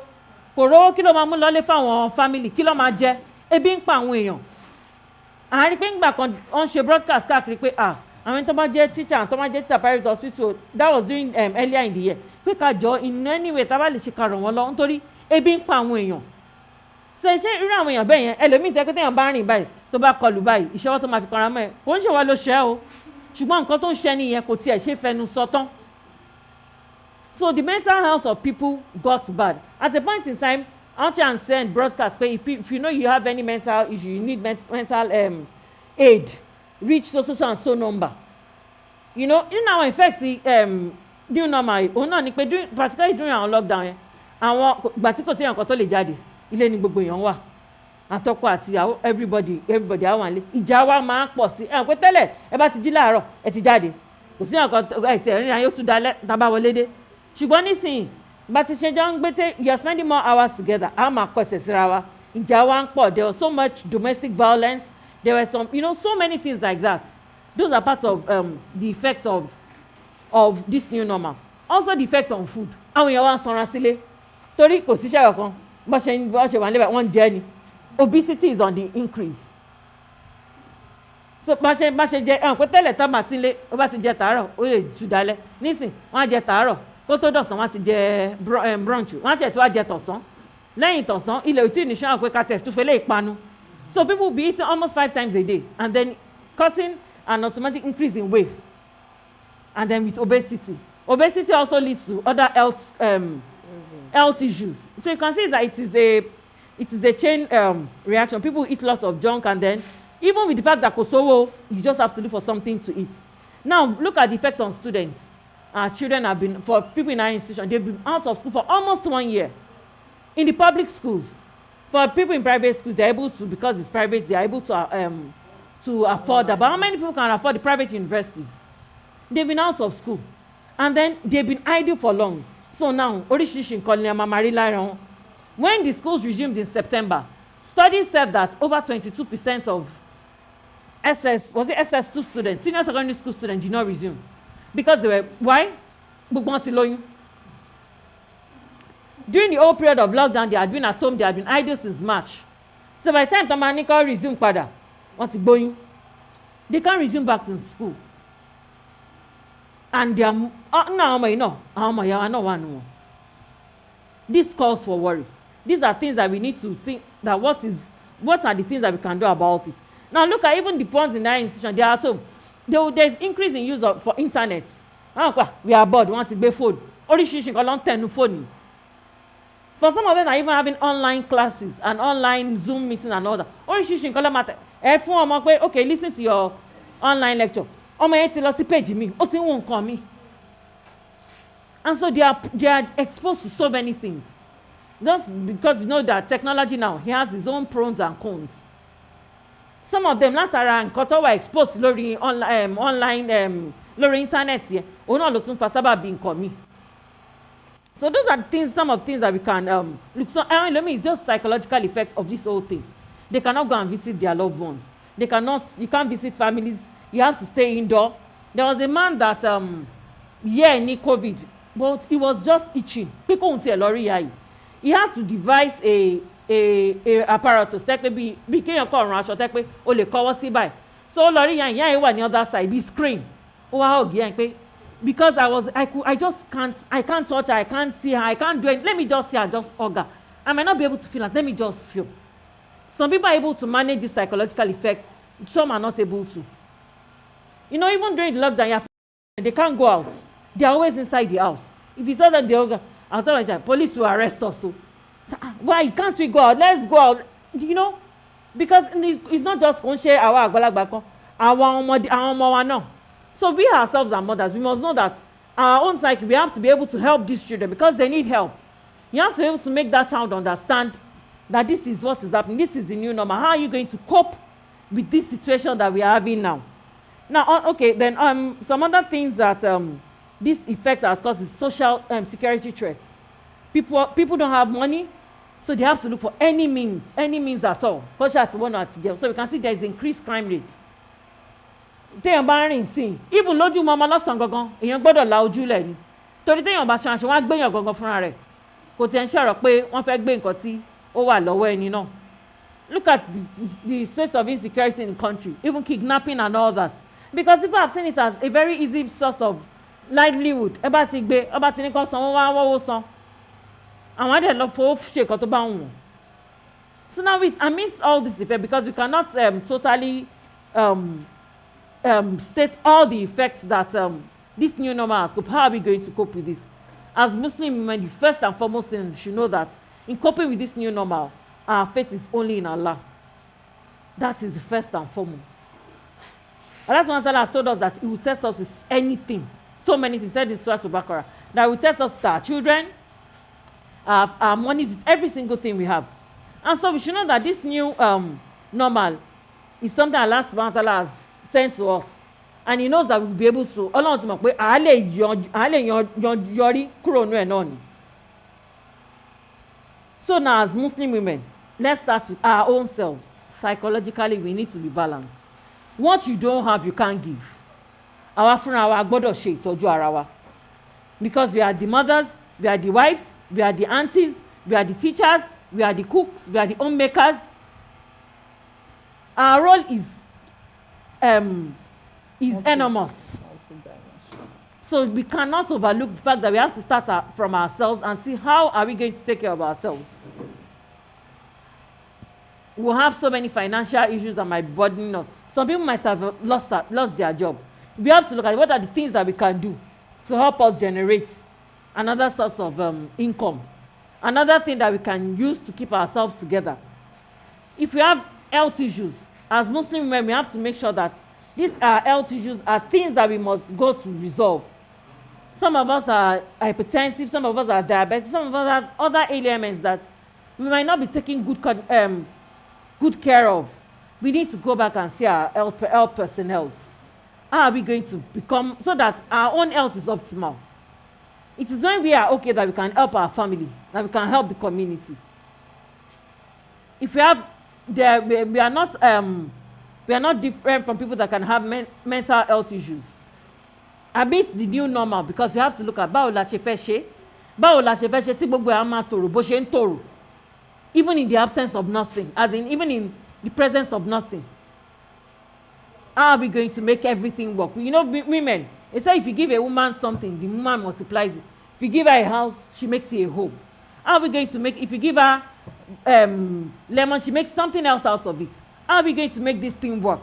D: Kò rówó kí ló máa mú lọ́lé fáwọn family, kí ló máa jẹ? Ebi ń pa àwọn èèyàn. Àárín pé ńgbà kan wọ́n ṣe broadcast káàkiri pé àwọn tó bá jẹ́ teacher tó bá jẹ́ teacher private hospital, that was during earlier in the year. Pé ká jọ in any way tá bá lè ṣe ká ràn wọ́n lọ nítorí ebi ń pa àwọn èèyàn. Ṣé irú àwọn èèyàn bẹ́ẹ̀ yẹn ẹlòmíì tẹ́ pé téèyàn bá rìn báyìí tó bá kọlù báyìí ìṣẹ́wọ́ tó máa fi kanra mọ́ ẹ̀ kò ń ṣe wá ló ṣẹ́ o, ṣùgbọ́n nǹkan tó ń ṣe nìyẹn kò tiẹ̀ ṣe fẹnu sọ tán. So the mental health of people got bad. At a point in time, out and send broadcast pé if you know you have any mental issue, you need mental aid, reach so and so number. You know, in our effect new normal òun náà ni pé particularly during our lockdown yẹn àwọn ìgbà tí kò sí nǹkan tó lè jáde ilé ní gbogbo èèyàn wà àtọkọ àti ìyàwó everybody àwọn àlè ìjà wa máa ń pọ̀ sí pé tẹ́lẹ̀ ẹ bá ti jí láàárọ̀ ẹ ti jáde kò sí nǹkan ẹ̀tì ẹ̀rín ayé ó tún dalẹ̀ tábà wọlé dé ṣùgbọ́n nísìnyí bá ti ṣe jọ ń gbé tẹ́ you are spending more hours together a máa kọ ẹsẹ̀ síra wa ìjà wa ń pọ̀. There was so much domestic violence, there were some so many things like that. Those are part of the effects of of this new normal. Also the effect on food. Àwọn èèyàn wá ń sanra sílé torí kò síṣẹ́ ọ̀kan bó ṣe wà níbẹ̀ wọ́n ń jẹ ni. Obesity is on the increase. So bá ṣe jẹ pé tẹ́lẹ̀ tá màá sílé ó bá ti jẹ tàárọ̀ ó lè jù dálẹ̀ nísìn wọ́n á jẹ tàárọ̀ kó tó dọ̀sán wọ́n á ti jẹ brunch wọ́n á tiẹ̀ tí wọ́n á jẹ tọ̀sán lẹ́yìn tọ̀sán ilẹ̀ ò tí ì ní ṣọ́nà pé ká tẹ̀ tó fẹ́ lè panu. So people be eating almost 5 times a day and then causing an automatic increase in weight. And then with obesity. Obesity also leads to other health issues. So you can see that it is a chain reaction. People eat lots of junk, and then even with the fact that kosowo, you just have to look for something to eat. Now look at the effect on students. Children have been, for people in our institution, they've been out of school for almost 1 year. In the public schools, for people in private schools, they're able to, because it's private, they're able to afford that. But how many people can afford the private universities? They've been out of school, and then they've been idle for long. So now, oríṣiríṣi nǹkan ni a máa rí lára wọn. When the schools resumed in September, studies said that over 22% of SS2 students, senior secondary school students, did not resume because they were, why? Gbogbo wọn ti lóyún. During the whole period of lockdown, they had been at home, they had been idle since March. So by the time Tamanika resumed padà, wọ́n ti gbóyún. They can't resume back to school. And they are this calls for worry. These are things that we need to think that what are the things that we can do about it. Now look at even the ones in that institution, they are at home. There's increase in use for internet. We are bored, we want to be phone. Phone. For some of them are even having online classes and online Zoom meetings and all that. Okay, listen to your online lecture. Page me. And so they are exposed to so many things. Just because we know that technology now, he has his own pros and cons. Some of them not around were exposed to online internet here. So those are things, some of the things that we can look. So it's just psychological effects of this whole thing. They cannot go and visit their loved ones. You can't visit families. You have to stay indoor. There was a man that need COVID, but he was just itching. People won't say a lorry. He had to devise a apparatus. Became a call rush or only cover see by. So lorry on the other side, the screen. Because I just can't touch her, I can't see her, I can't do it. Let me just see her, just hug her. I might not be able to feel her. Let me just feel. Some people are able to manage the psychological effect. Some are not able to. Even during the lockdown, they can't go out. They are always inside the house. If you saw them, I'll tell you, police will arrest us. So, why can't we go out? Let's go out. Because it's not just going to share our no. So we ourselves are mothers. We must know that our own psyche, we have to be able to help these children because they need help. You have to be able to make that child understand that this is what is happening. This is the new normal. How are you going to cope with this situation that we are having now? Now, okay, then some other things that this effect has caused is social security threats. People don't have money, so they have to look for any means at all. So we can see there is increased crime rate. Téèyàn bá rìn sí even lójú mọ́mọ́ lọ́sàn gangan èèyàn gbọ́dọ̀ la ojú lẹ̀ ni torí téèyàn bá ṣanṣan wọ́n á gbéyàn gangan fúnra rẹ̀ kò tiẹ̀ ń ṣọ̀rọ̀ pé wọ́n fẹ́ gbé nǹkan tí ó wà lọ́wọ́ ẹni náà. Look at the state of insecurity in the country, even kidnapping and all that, because people have seen it as a very easy source of livelihood. ẹ bá ti gbé ẹ bá ti ní kó san wọ́n wá wọ́wọ́ san àwọn àdé lọ fowó ṣe nǹkan tó bá wù wọ́n. So now amidst all this effect, because we cannot totally state all the effects that this new normal has. How are we going to cope with this? As Muslim women, the first and foremost thing we should know that in coping with this new normal, our faith is only in Allah. That is the first and foremost. Allah subhanahu wa ta'ala has told us that He will test us with anything. So many things. He said in Surah Al-Baqarah that He will test us with our children, our money, with every single thing we have. And so we should know that this new normal is something Allah subhanahu wa ta'ala has sent to us, and He knows that we will be able to. Ọlọ́run ti mọ̀ pé a lè yọrí kúrò nínú ẹ̀ náà ni. So now, as Muslim women, let's start with our own self. Psychologically, we need to be balanced. What you don't have, you can't give. àwa fúnra wa gbọ́dọ̀ ṣe ìtọ́jú ara wa, because we are the mothers, we are the wives, we are the aunties, we are the teachers, we are the cooks, we are the homemakers. Our role is enormous. So we cannot overlook the fact that we have to start from ourselves and see how are we going to take care of ourselves. We'll have so many financial issues that might burden us. Some people might have lost their job. We have to look at what are the things that we can do to help us generate another source of income. Another thing that we can use to keep ourselves together. If we have health issues, as Muslim women, we have to make sure that these health issues are things that we must go to resolve. Some of us are hypertensive, some of us are diabetic, some of us have other ailments that we might not be taking good care of. We need to go back and see our health personnel. How are we going to become, so that our own health is optimal? It is when we are okay that we can help our family, that we can help the community. If we have, we are not different from people that can have mental health issues. Amidst the new normal, because we have to look at báwo la ṣe fẹ́ ṣe tí gbogbo ẹ̀ á máa tòrò bó ṣe ń tòrò, even in the absence of nothing, as in even in the presence of nothing. How are we going to make everything work? You know, women, they say if you give a woman something, the woman multiplies it. If you give her a house, she makes it a home. How are we going to make, if you give her lemon, she makes something else out of it. How are we going to make this thing work?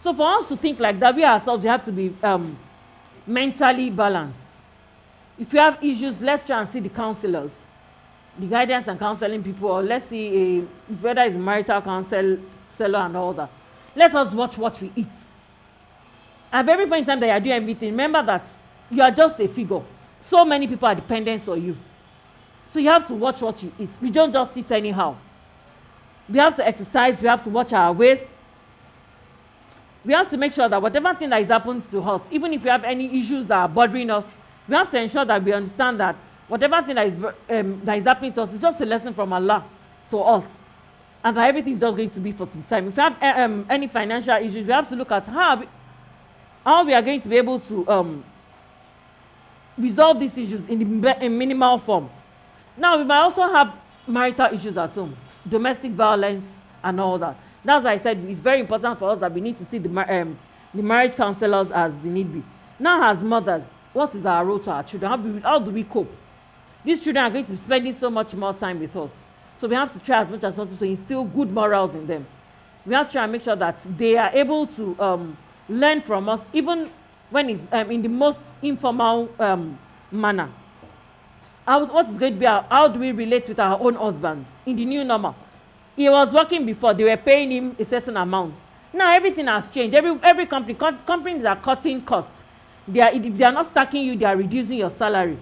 D: So for us to think like that, we ourselves, we have to be mentally balanced. If you have issues, let's try and see the counselors, the guidance and counseling people, or let's see whether it's marital counselor and all that. Let us watch what we eat. At every point in time that you are doing everything, remember that you are just a figure. So many people are dependent on you. So you have to watch what you eat. We don't just eat anyhow. We have to exercise. We have to watch our weight. We have to make sure that whatever thing that is happening to us, even if we have any issues that are bothering us, we have to ensure that we understand that whatever thing that is happening to us is just a lesson from Allah to us. And that everything is just going to be for some time. If we have any financial issues, we have to look at how we are going to be able to resolve these issues in minimal form. Now, we might also have marital issues at home, domestic violence and all that. That's why I said it's very important for us that we need to see the marriage counselors as the need be. Now, as mothers, what is our role to our children? How do we cope? These children are going to be spending so much more time with us. So we have to try as much as possible to instill good morals in them. We have to try and make sure that they are able to learn from us, even when it's in the most informal manner. What is going to be how do we relate with our own husbands in the new normal? He was working before, they were paying him a certain amount. Now everything has changed. Every companies are cutting costs. If they are not sacking you, they are reducing your salary.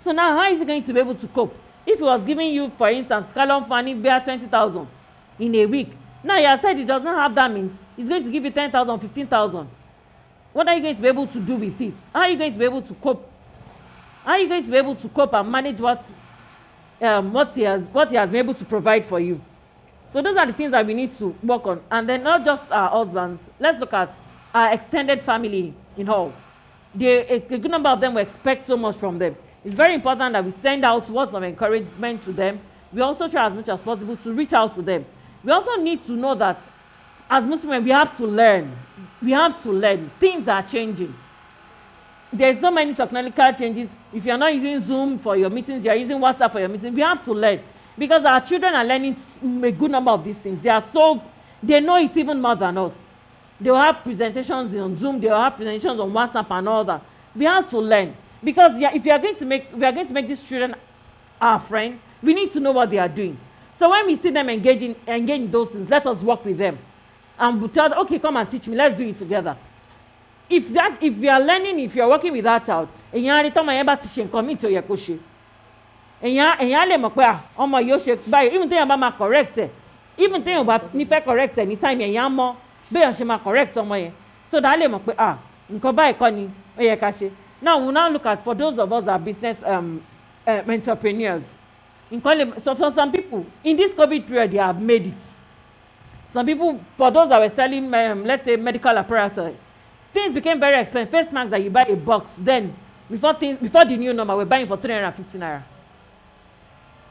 D: So now how is he going to be able to cope? If he was giving you, for instance, Scalon Fanny bear 20,000 in a week, now he has said he does not have that means, he's going to give you 10,000, 15,000. What are you going to be able to do with it? How are you going to be able to cope? How are you going to be able to cope and manage what he has been able to provide for you? So those are the things that we need to work on. And then not just our husbands. Let's look at our extended family in all. A good number of them will expect so much from them. It's very important that we send out words of encouragement to them. We also try as much as possible to reach out to them. We also need to know that as Muslims, we have to learn. We have to learn. Things are changing. There's so many technological changes. If you're not using Zoom for your meetings, you're using WhatsApp for your meetings, we have to learn. Because our children are learning a good number of these things. They know it even more than us. They will have presentations on Zoom, they will have presentations on WhatsApp and all that. We have to learn. Because if we are going to make these children our friend, we need to know what they are doing. So when we see them engage in those things, let us work with them. And we tell them, okay, come and teach me, let's do it together. If we are learning, if you are working with that child, and you are even though you correct it, even though you correct it, anytime you are correct someone, so that now we'll now look at, for those of us that are business entrepreneurs. So for some people, in this COVID period, they have made it. Some people, for those that were selling, let's say, medical apparatus, things became very expensive. Face masks that you buy a box, then before the new normal, we're buying for 350 naira.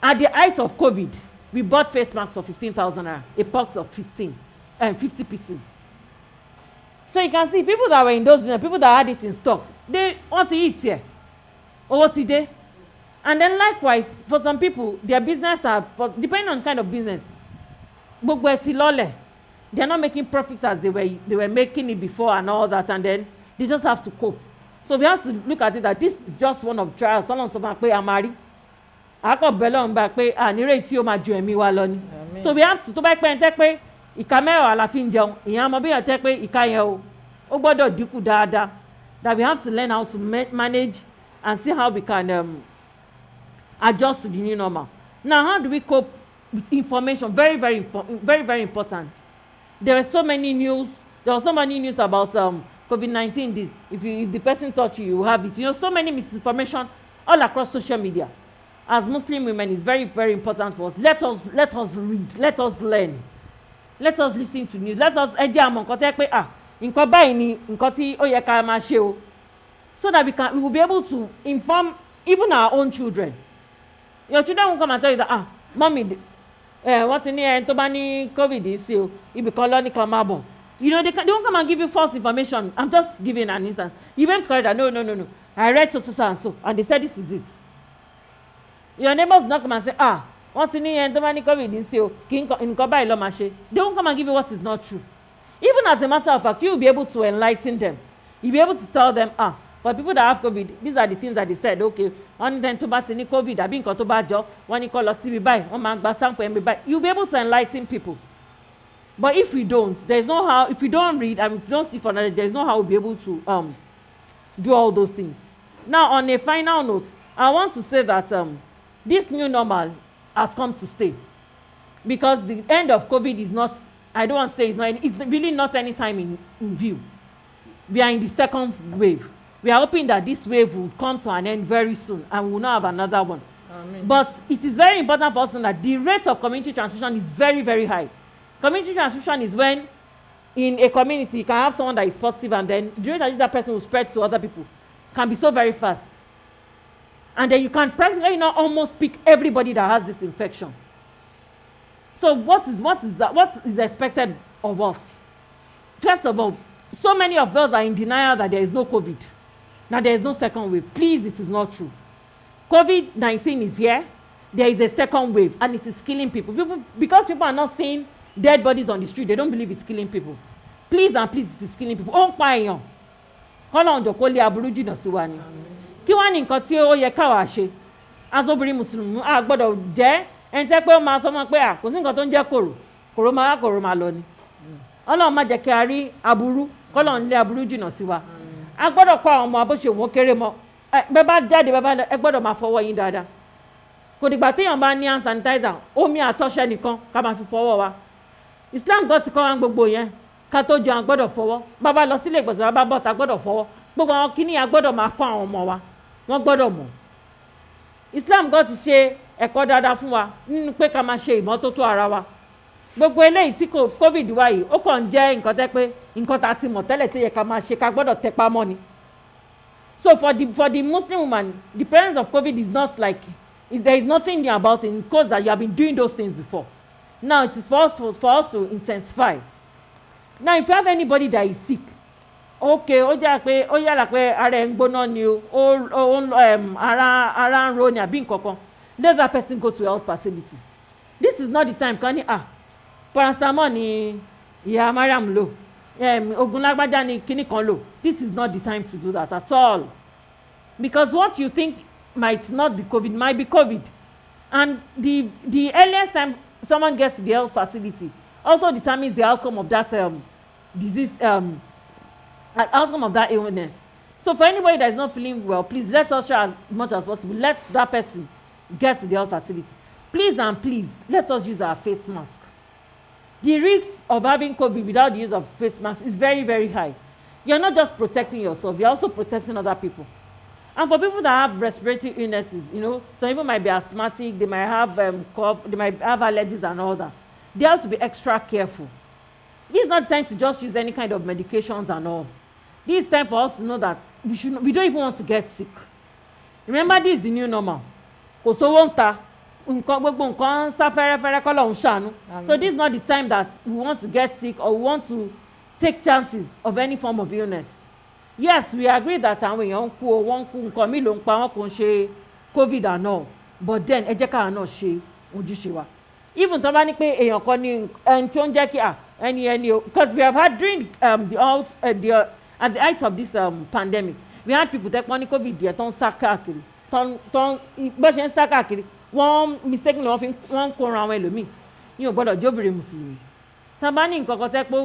D: At the height of COVID, we bought face masks for 15,000 naira, a box of 50 pieces. So you can see people that were in those business, people that had it in stock, they want to eat here. Or what today? And then likewise, for some people, their business depending on kind of business, they're not making profits as they were making it before and all that, and then they just have to cope. So we have to look at it that this is just one of trials. Someone sọ pé amari, akọ bẹlọ ń bá pé ànírè tí ó máa ju ẹ̀mí wa lọ ni. So we have to tó bá pẹ́ ń tẹ́ pé ìka mẹ́wàá la fi ń jẹun, ìyẹn àmọ́ bí yàn tẹ́ pé ìka yẹn ó gbọ́dọ̀ dínkù dáadáa. That we have to learn how to manage and see how we can adjust to the new normal. Now, how do we cope with information? Very, very important. There was so many news about COVID-19. This, if the person touch you, you have it. You know, so many misinformation all across social media. As Muslim women, it's very, very important for us. Let us read. Let us learn. Let us listen to news. Let us so that we will be able to inform even our own children. Your children will come and tell you that, mommy, what's in here, Tobani COVID is still, you be colonic mabo. You know, they won't come and give you false information. I'm just giving an instance. You went to correct that, no. I read so, and they said this is it. Your neighbors not come and say, what's in here, Tobani COVID is still, they won't come and give you what is not true. Even as a matter of fact, you will be able to enlighten them. You'll be able to tell them, for people that have COVID, these are the things that they said, okay, one then to bat any COVID, I've been got to bad one you call us to buy, one man by sample and buy. You'll be able to enlighten people. But if we don't, there's no how, if we don't read and if we don't see for knowledge, there's no how we'll be able to do all those things. Now, on a final note, I want to say that this new normal has come to stay. Because the end of COVID is not, I don't want to say it's really not any time in view. We are in the second wave. We are hoping that this wave will come to an end very soon and we will not have another one.
C: Amen.
D: But it is very important for us to know that the rate of community transmission is very, very high. Community transmission is when in a community you can have someone that is positive and then the rate that person will spread to other people can be so very fast. And then you can practically not almost pick everybody that has this infection. So what is expected of us? First of all, so many of us are in denial that there is no COVID. Now there is no second wave. Please, this is not true. COVID-19 is here. There is a second wave and it is killing people. Because people are not seeing dead bodies on the street, they don't believe it's killing people. Please and please, it is killing people. Ó ń pa èèyàn. Kọ́lọ́run jọ̀ọ́ kó lé aburú jìnnà sí wa ni. Kí wá ní nǹkan tí ó yẹ káwa ṣe? Asobìnrin Mùsùlùmí a gbọ́dọ̀ jẹ́ ẹni tẹ́ pé ó máa sọ mọ́ pé kò sí nǹkan tó ń jẹ́ kòrò máa lọ ni. Ọlọ́run má jẹ́ kí a rí aburú, kọ́lọ́run lé aburú jìnnà sí wa. A gbọ́dọ̀ kọ́ àwọn ọmọ abóṣe wọn kéré mọ́. Bẹ́ẹ̀ bá jáde ẹ gbọ́dọ̀ máa fọwọ́ yín dáadáa. Kò dìgbà téèyàn bá ní hand sanitizer, omi àtọṣẹ nìkan ká máa fi fọwọ́ wa. Islam gbọ́ ti kọ́ wa gbogbo yẹn ká tó jẹun gbọ́dọ̀ fọwọ́. Bàbá lọ sílé ìgbọ̀nsẹ̀ bàbá bọ́ta gbọ́dọ̀ fọwọ́. Gbogbo àwọn kìíní a gbọ́dọ̀ máa kọ́ àwọn ọmọ wa. Wọ́n gbọ́dọ̀ mọ̀. Islam gbọ́ ti ṣe ẹ̀kọ́ dáadáa fún wa nínú pé ká máa ṣe ìmọ́tótó ara wa. Gbogbo eléyìí tí COVID wá yìí ó kàn jẹ́ nǹkan tẹ́ pé nǹkan tá a ti mọ̀ tẹ́lẹ̀ tó yẹ ká máa ṣe ká gbọ́dọ̀ tẹpá mọ́ ni. So for the Muslim woman, the presence of COVID is not like, there is nothing new about it because that you have been doing those things before. Now it is for us to intensify. Now if you have anybody that is sick, okay, ó yára pé ara ẹ̀ ń gbóná ni ara ń ro ni àbí nǹkan kan, let that person go to a health facility. This is not the time kan ní paracetamol ni ìyá Mariam lò, oògùn lágbájá ni kíní kan lò. This is not the time to do that at all. Because what you think might not be COVID might be COVID. And the earliest time someone gets to the health facility also determines the outcome of that disease, outcome of that illness. So for anybody that is not feeling well, please let us try as much as possible. Let that person get to the health facility. Please and please, let us use our face mask. The risk of having COVID without the use of face mask is very, very high. You're not just protecting yourself, you're also protecting other people. And for people that have respiratory illnesses, you know, some people might be asthmatic, they might have cough, they might have allergies and all that. They have to be extra careful. This is not time to just use any kind of medications and all. This is time for us to know that we don't even want to get sick. Remember, this is the new normal. Kò sówó ń ta, gbogbo nǹkan ń sá fẹ́rẹ́fẹ́rẹ́ k'Ọlọ́run ṣàánú. So this is not the time that we want to get sick or we want to take chances of any form of illness. Yes, we agree that àwọn èèyàn ń kú o, wọ́n ń kú, nǹkan mi ló ń pa wọ́n, kò ń ṣe COVID and all. But then ẹ jẹ́ káwa náà ṣe ojúṣe wa. Even tó bá ní pé èèyàn kan ní ẹni tí ó ń jẹ́ kí ẹni o, because we have had during at the height of this pandemic, we had people tẹ́ pọ́n ní COVID yẹn tó ń sá káàkiri, bó ṣe ń sá káàkiri, wọ́n mistakenly wọ́n ń kóran àwọn ẹlòmíì. Yín ò gbọ́dọ̀ jóbìnrin mùsùlùmí. Tá bá ní nǹkan kan tẹ́ pé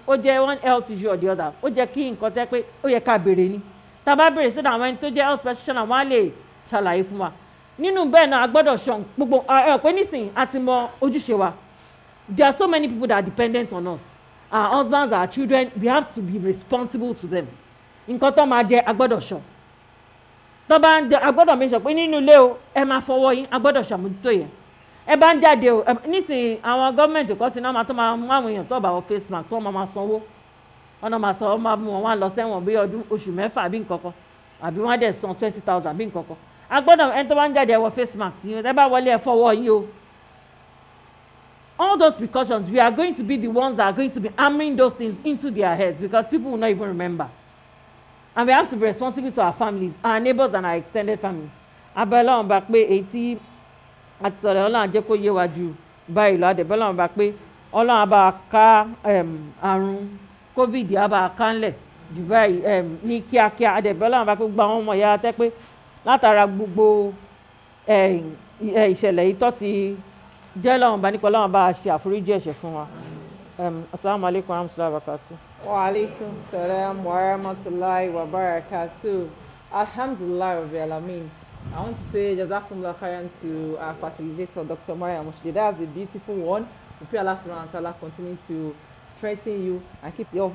D: ó jẹ́ one health issue or the other, ó jẹ́ kí nǹkan tẹ́ pé ó yẹ ká béèrè ni. Tá bá béèrè sí àwọn ẹni tó jẹ́ health professional, wọ́n á lè ṣàlàyé fún wa. Nínú bẹ́ẹ̀ náà a gbọ́dọ̀ ṣan gbogbo pé nísìnyí a ti mọ ojúṣe wa. There are so many people that are dependent on us. Our husbands, our children, we have to be responsible to them. Nǹkan tó máa jẹ a gbọ́dọ̀ ṣan. Tó bá ń jẹ a gbọ́dọ̀ make sure pé nínú ilé o ẹ máa fọwọ́ yín, a gbọ́dọ̀ ṣàmójútó yẹn. Ẹ bá ń jáde o nísìnyí àwọn gọ́ọ̀mẹ̀ntì kan ti náà máa tó máa mú àwọn èèyàn tó bá wọ face mask tó máa sanwó. Wọ́n máa sọ wọ́n máa mú wọn wá lọ sẹ́wọ̀n bí oṣù mẹ́fà bí nǹkan kan àbí wọ́n á dẹ̀ san 20,000 bí nǹkan kan. A gbọ́dọ̀ ẹni tó bá ń jáde ẹ wọ face mask yín, ẹ bá wọlé ẹ fọwọ́ yín o. All those precautions, we are going to be the ones that are going to be hammering those things into their heads because people will not even remember. And we have to be responsible to our families, our neighbors and our extended family. Abẹ́lẹ́ wọn bá pé èyí tí a ti sọ̀rọ̀ Ọlọ́run jẹ́ kó yé wa ju báyìí lọ. Adẹ̀bẹ́lẹ́ wọn bá pé Ọlọ́run bá ká àrùn COVID á bá ká ńlẹ̀ jù báyìí ní kíákíá. Adẹ̀bẹ́lẹ́ wọn bá pé gbogbo àwọn ọmọ ìyá tẹ́ pé látara gbogbo ìṣẹ̀lẹ̀ yìí tó ti jẹ́ lọ́wọ́n bá nípa Ọlọ́run bá ṣe àforíjì ẹ̀ṣẹ̀ fún wa. Assalamu alaikum warahmatullahi wabarakatuh.
C: Wa alaikum salam wa rahmatullahi wa barakatuh. Alhamdulillah Rabbil Alameen. I want to say Jazakumullah khairan to our facilitator, Dr. MARIAM. That's a beautiful one. We pray Allah subhanahu wa ta'ala continue to strengthen you and keep your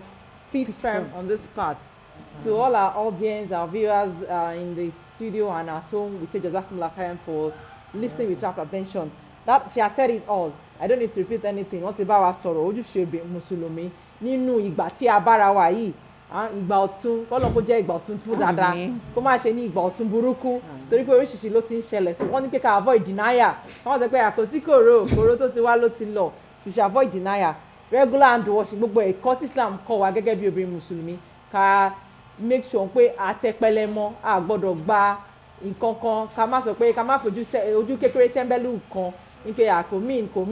C: feet firm on this path. To all our audience, our viewers in the studio and at home, we say Jazakumullah khairan for listening with rapt attention. That she has said it all. I don't need to repeat anything. Wọ́n ti bá wa sọ̀rọ̀ ojúṣe mùsùlùmí nínú ìgbà tí a bára wa yìí. Ìgbà ọ̀tun kọ́lọ́ kó jẹ́ ìgbà ọ̀tun fún dáadáa kó má ṣe ní ìgbà ọ̀tun burúkú torí pé oríṣiríṣi ló ti ń ṣẹlẹ̀ sí wọ́n ní pé ká avoid denial wọ́n sọ pé àkòsí kòró tó ti wá ló ti lọ you should avoid denial regular hand washing gbogbo ẹ̀kọ́ tí Islam kọ́ wa gẹ́gẹ́ bí obìnrin mùsùlùmí ká make sure pé àtẹpẹlẹ mọ́ a gbọ́dọ̀ gba nǹkan kan ká má sọ pé ká má fojú ojú kékeré tẹ́ḿbẹ́lú kan ní pé kò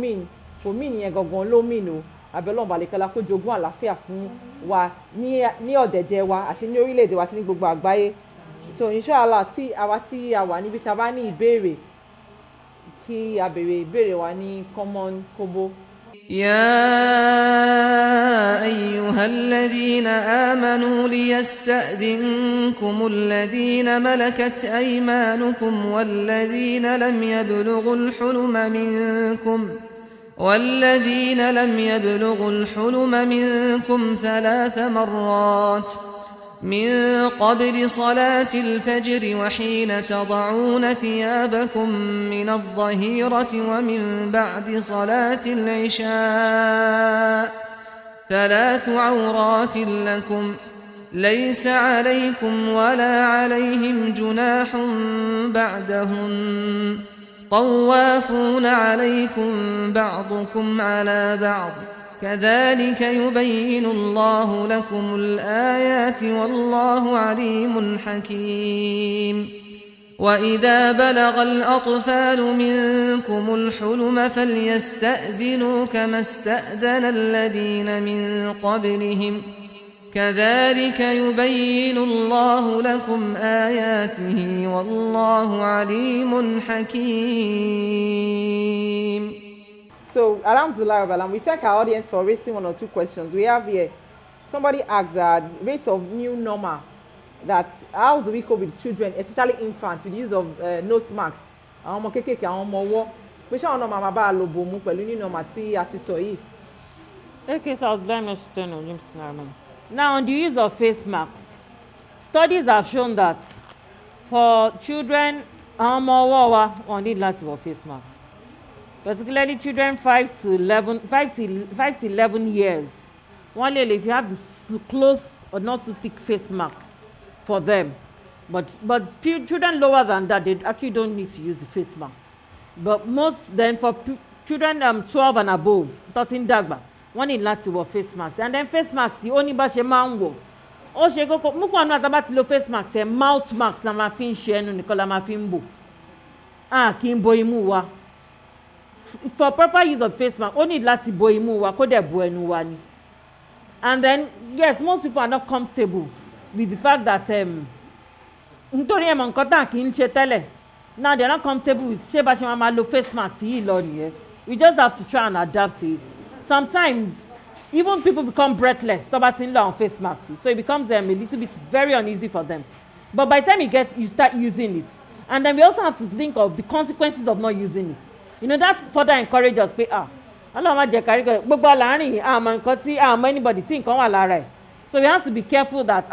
C: mean yẹn gangan ló mean o abẹ́lọ́n balẹ̀kẹ́lá kó jogún àlàáfíà fún wa ní ọ̀dẹ̀dẹ̀ wa àti ní orílẹ̀-èdè wa àti ní gbogbo àgbáyé so inshallah tí a wà níbi tá a bá ní ìbéèrè kí a béèrè ìbéèrè wa ní common kobo.
A: يا أيها الذين آمنوا ليستأذنكم الذين ملكت أيمانكم والذين لم يبلغوا الحلم منكم 3 مرات من قبل صلاة الفجر وحين تضعون ثيابكم من الظهيرة ومن بعد صلاة العشاء 3 عورات لكم ليس عليكم ولا عليهم جناح بعدهن طوافون عليكم بعضكم على بعض كذلك يبين الله لكم الآيات والله عليم حكيم وإذا بلغ الأطفال منكم الحلم فليستأذنوا كما استأذن الذين من قبلهم كذلك يبين الله لكم آياته والله عليم حكيم.
C: So, Alhamdulillah, we thank our audience for raising 1 or 2 questions. We have here, somebody asked that rate of new normal, that how do we cope with children, especially infants, with the use of nose masks? Àwọn ọmọ kéékèèké, àwọn ọmọ ọwọ́, pé ṣé àwọn náà máa bá a lò bò mú pẹ̀lú new normal tí a ti sọ yìí?
D: Okay, so now on the use of face masks, studies have shown that for children, àwọn ọmọ ọwọ́ wa wọ́n need láti wọ face mask. Particularly children 5 to 11 years. One lady, if you have the close or not too thick face mask for them. But children lower than that, they actually don't need to use the face mask. But most then for children 12 and above, 13 dagba, one in láti wọ face mask. And then face mask, the only bá ṣe máa ń wọ̀. Ó ṣe kókó mú fún àwọn àtàbá ti lo face mask ẹ̀ mouth mask la máa fi ń ṣe ẹnu nìkan la máa fi ń bò. Kì í bo imú wa. For proper use of face mask, ó ní láti bo imú wa kó dẹ̀ bo ẹnu wa ni. And then yes, most people are not comfortable with the fact that nítorí ẹ̀mọ̀ nǹkan tá kì í ṣe tẹ́lẹ̀. Now they're not comfortable with ṣé bá ṣe máa lo face mask yìí lọ nìyẹn. We just have to try and adapt to it. Sometimes even people become breathless tó bá ti ń lo àwọn face mask, so it becomes a little bit very uneasy for them. But by the time you start using it, and then we also have to think of the consequences of not using it. You know, that further encourages us pé ọlọ́run má jẹ́ kárí gbogbo àlàárín àmọ́ nǹkan tí àmọ́ anybody tí nǹkan wà lára ẹ̀. So we have to be careful that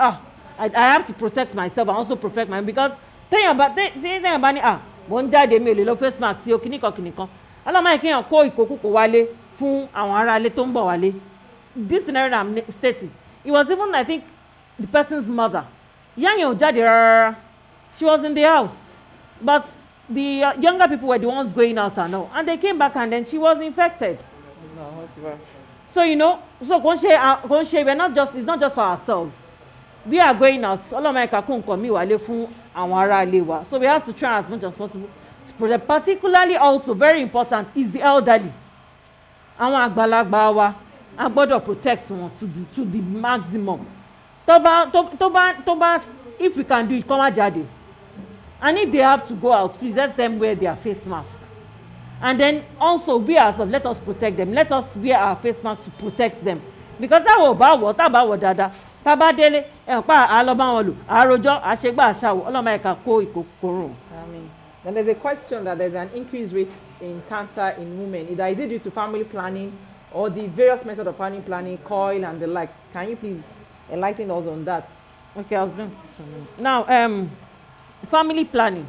D: I have to protect myself and also protect my, because téèyàn bá ní mo ń jáde mi ò lè lo face mask sí o kìnnìkan ọlọ́run má yẹ kéèyàn kó ìkókùkò wálé fún àwọn ará ilé tó ń bọ̀ wálé. This scenario I'm stating, it was even I think the person's mother. Ìyá yẹn ò jáde rárá, she was in the house, but the younger people were the ones going out and all, and they came back and then she was infected. So you know, so we're not just, it's not just for ourselves. We are going out. So we have to try as much as possible to protect. Particularly also very important is the elderly. Àwọn àgbàlagbà wa a gbọ́dọ̀ protect wọn to the maximum. If we can do it, come jáde. And if they have to go out, please let them wear their face mask. And then also we ourselves, let us protect them. Let us wear our face masks to protect them. Because that will bá wọ̀ dáadáa. Tábà délé ẹ̀pá àlọ́báwọn lò àròjọ́ àṣegbà àṣàwò ọlọ́mọ ẹ̀ka kó ìkòkòrò.
C: Then there's a question that there's an increased rate in cancer in women. Either is it due to family planning or the various methods of family planning, coil and the likes? Can you please enlighten us on that?
D: Okay, I'll bring. Now, family planning.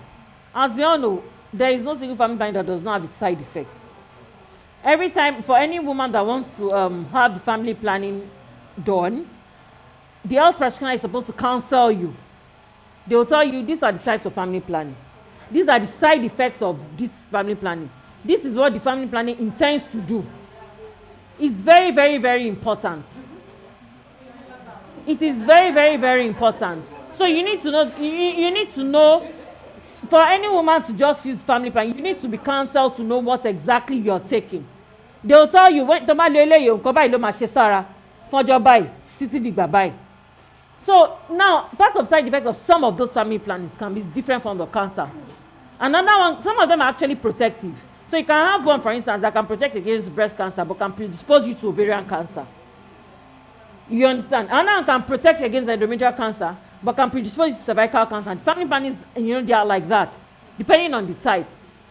D: As we all know, there is no single family planning that does not have its side effects. Every time, for any woman that wants to have the family planning done, the health practitioner is supposed to counsel you. They will tell you, these are the types of family planning. These are the side effects of this family planning. This is what the family planning intends to do. It's very, very, very important. It is very, very, very important. So you need to know, you need to know, for any woman to just use family planning, you need to be counseled to know what exactly you're taking. They will tell you, when so now, part of side effects of some of those family plannings can be different from the cancer. Another one, some of them are actually protective. So you can have one, for instance, that can protect against breast cancer, but can predispose you to ovarian cancer. You understand? Another one can protect against endometrial cancer, but can predispose you to cervical cancer. Family plannings, they are like that, depending on the type.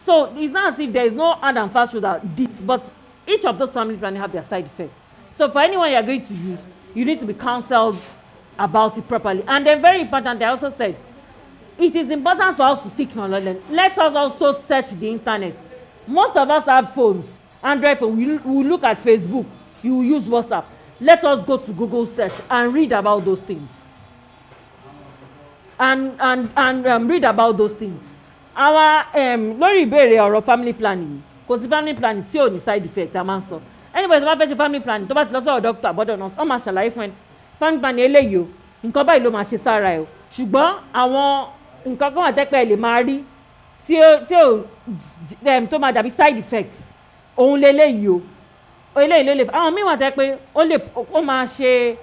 D: So it's not as if there is no hard and fast rule that this, but each of those family plannings have their side effects. So for anyone you are going to use, you need to be counseled about it properly. And then very important, I also said, it is important for us to seek knowledge. Let us also search the internet. Most of us have phones, Android phone. We will look at Facebook. You will use WhatsApp. Let us go to Google search and read about those things. And read about those things. Our lórí ìbéèrè ọ̀rọ̀ family planning, because family planning tí ò ní side effect a máa ń sọ. Anybody tó bá fẹ́ ṣe family planning tó bá ti lọ sọ́dọ̀ doctor àbọ̀dọ̀ nurse ó máa ṣàlàyé fún ẹ family planning eléyìí o nǹkan báyìí ló máa ṣe sára ẹ o ṣùgbọ́n àwọn nǹkan kan wà tẹ́pẹ́ lè máa rí tí ó tó máa dàbí side effect òun léléyìí o eléyìí ló lè fa àwọn míì wà tẹ́pẹ́ ó lè jẹ́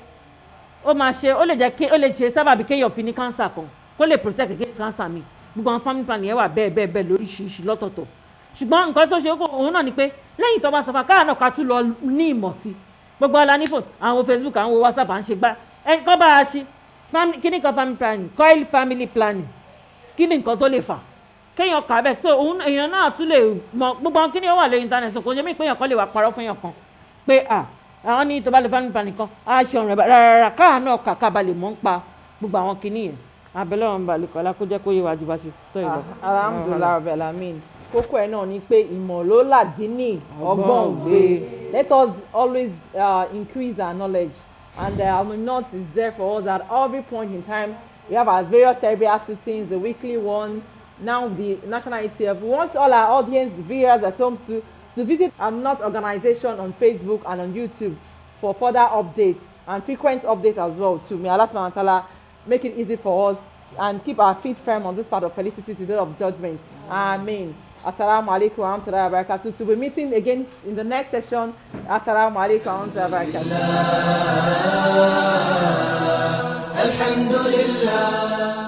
D: ó lè ṣe sábàbí kéèyàn fi ní cancer kan kó lè protect against cancer mi gbogbo àwọn family planning yẹn wà bẹ́ẹ̀ lóríṣiríṣi lọ́tọ̀ọ̀tọ̀ ṣùgbọ́n nǹkan tó ṣe òun náà ni pé lẹ́yìn tó bá sọ fún káà náà ká tún lọ ní ìmọ̀ sí gbogbo ọlá ní phone àwọn Facebook àwọn WhatsApp à ń ṣe gbá kọ́ bá a ṣe kí ni nǹkan family planning coil family planning kí ni nǹkan tó lè fà kéèyàn kà bẹ́ẹ̀ tó òun èèyàn náà tún lè mọ gbogbo àwọn kí ni ó wà lórí internet so kò ṣe mí pé èèyàn kan lè wà parọ́ fún èèyàn kan pé àwọn ní tó bá lè family planning kan á ṣe ọ̀rọ̀ rárá káà náà kà balẹ̀ mọ́ ń pa gbogbo àwọn kìíní yẹn abẹ́lẹ́ wọn balẹ̀ kọ́lá kó jẹ́ kó yé wájú bá ṣe sọ ìlọ.
C: alhamdulilayi rabbil alamin kókó ẹ̀ náà ni pé ìmọ̀ ló làdí ní ọgbọ́n ògbé. Let us always increase our knowledge And the MINAAT is there for us at every point in time. We have our various cerebral sittings, the weekly one, now the national ETF. We want all our audience, viewers at home to visit MINAAT organization on Facebook and on YouTube for further updates and frequent updates as well too. May Allah subhanahu wa ta'ala make it easy for us and keep our feet firm on this part of felicity to the day of judgment. Ameen. Assalamu alaikum wa rahmatullahi wa barakatuh. To be meeting again in the next session. Assalamu alaikum wa rahmatullahi wa barakatuh. Alhamdulillah.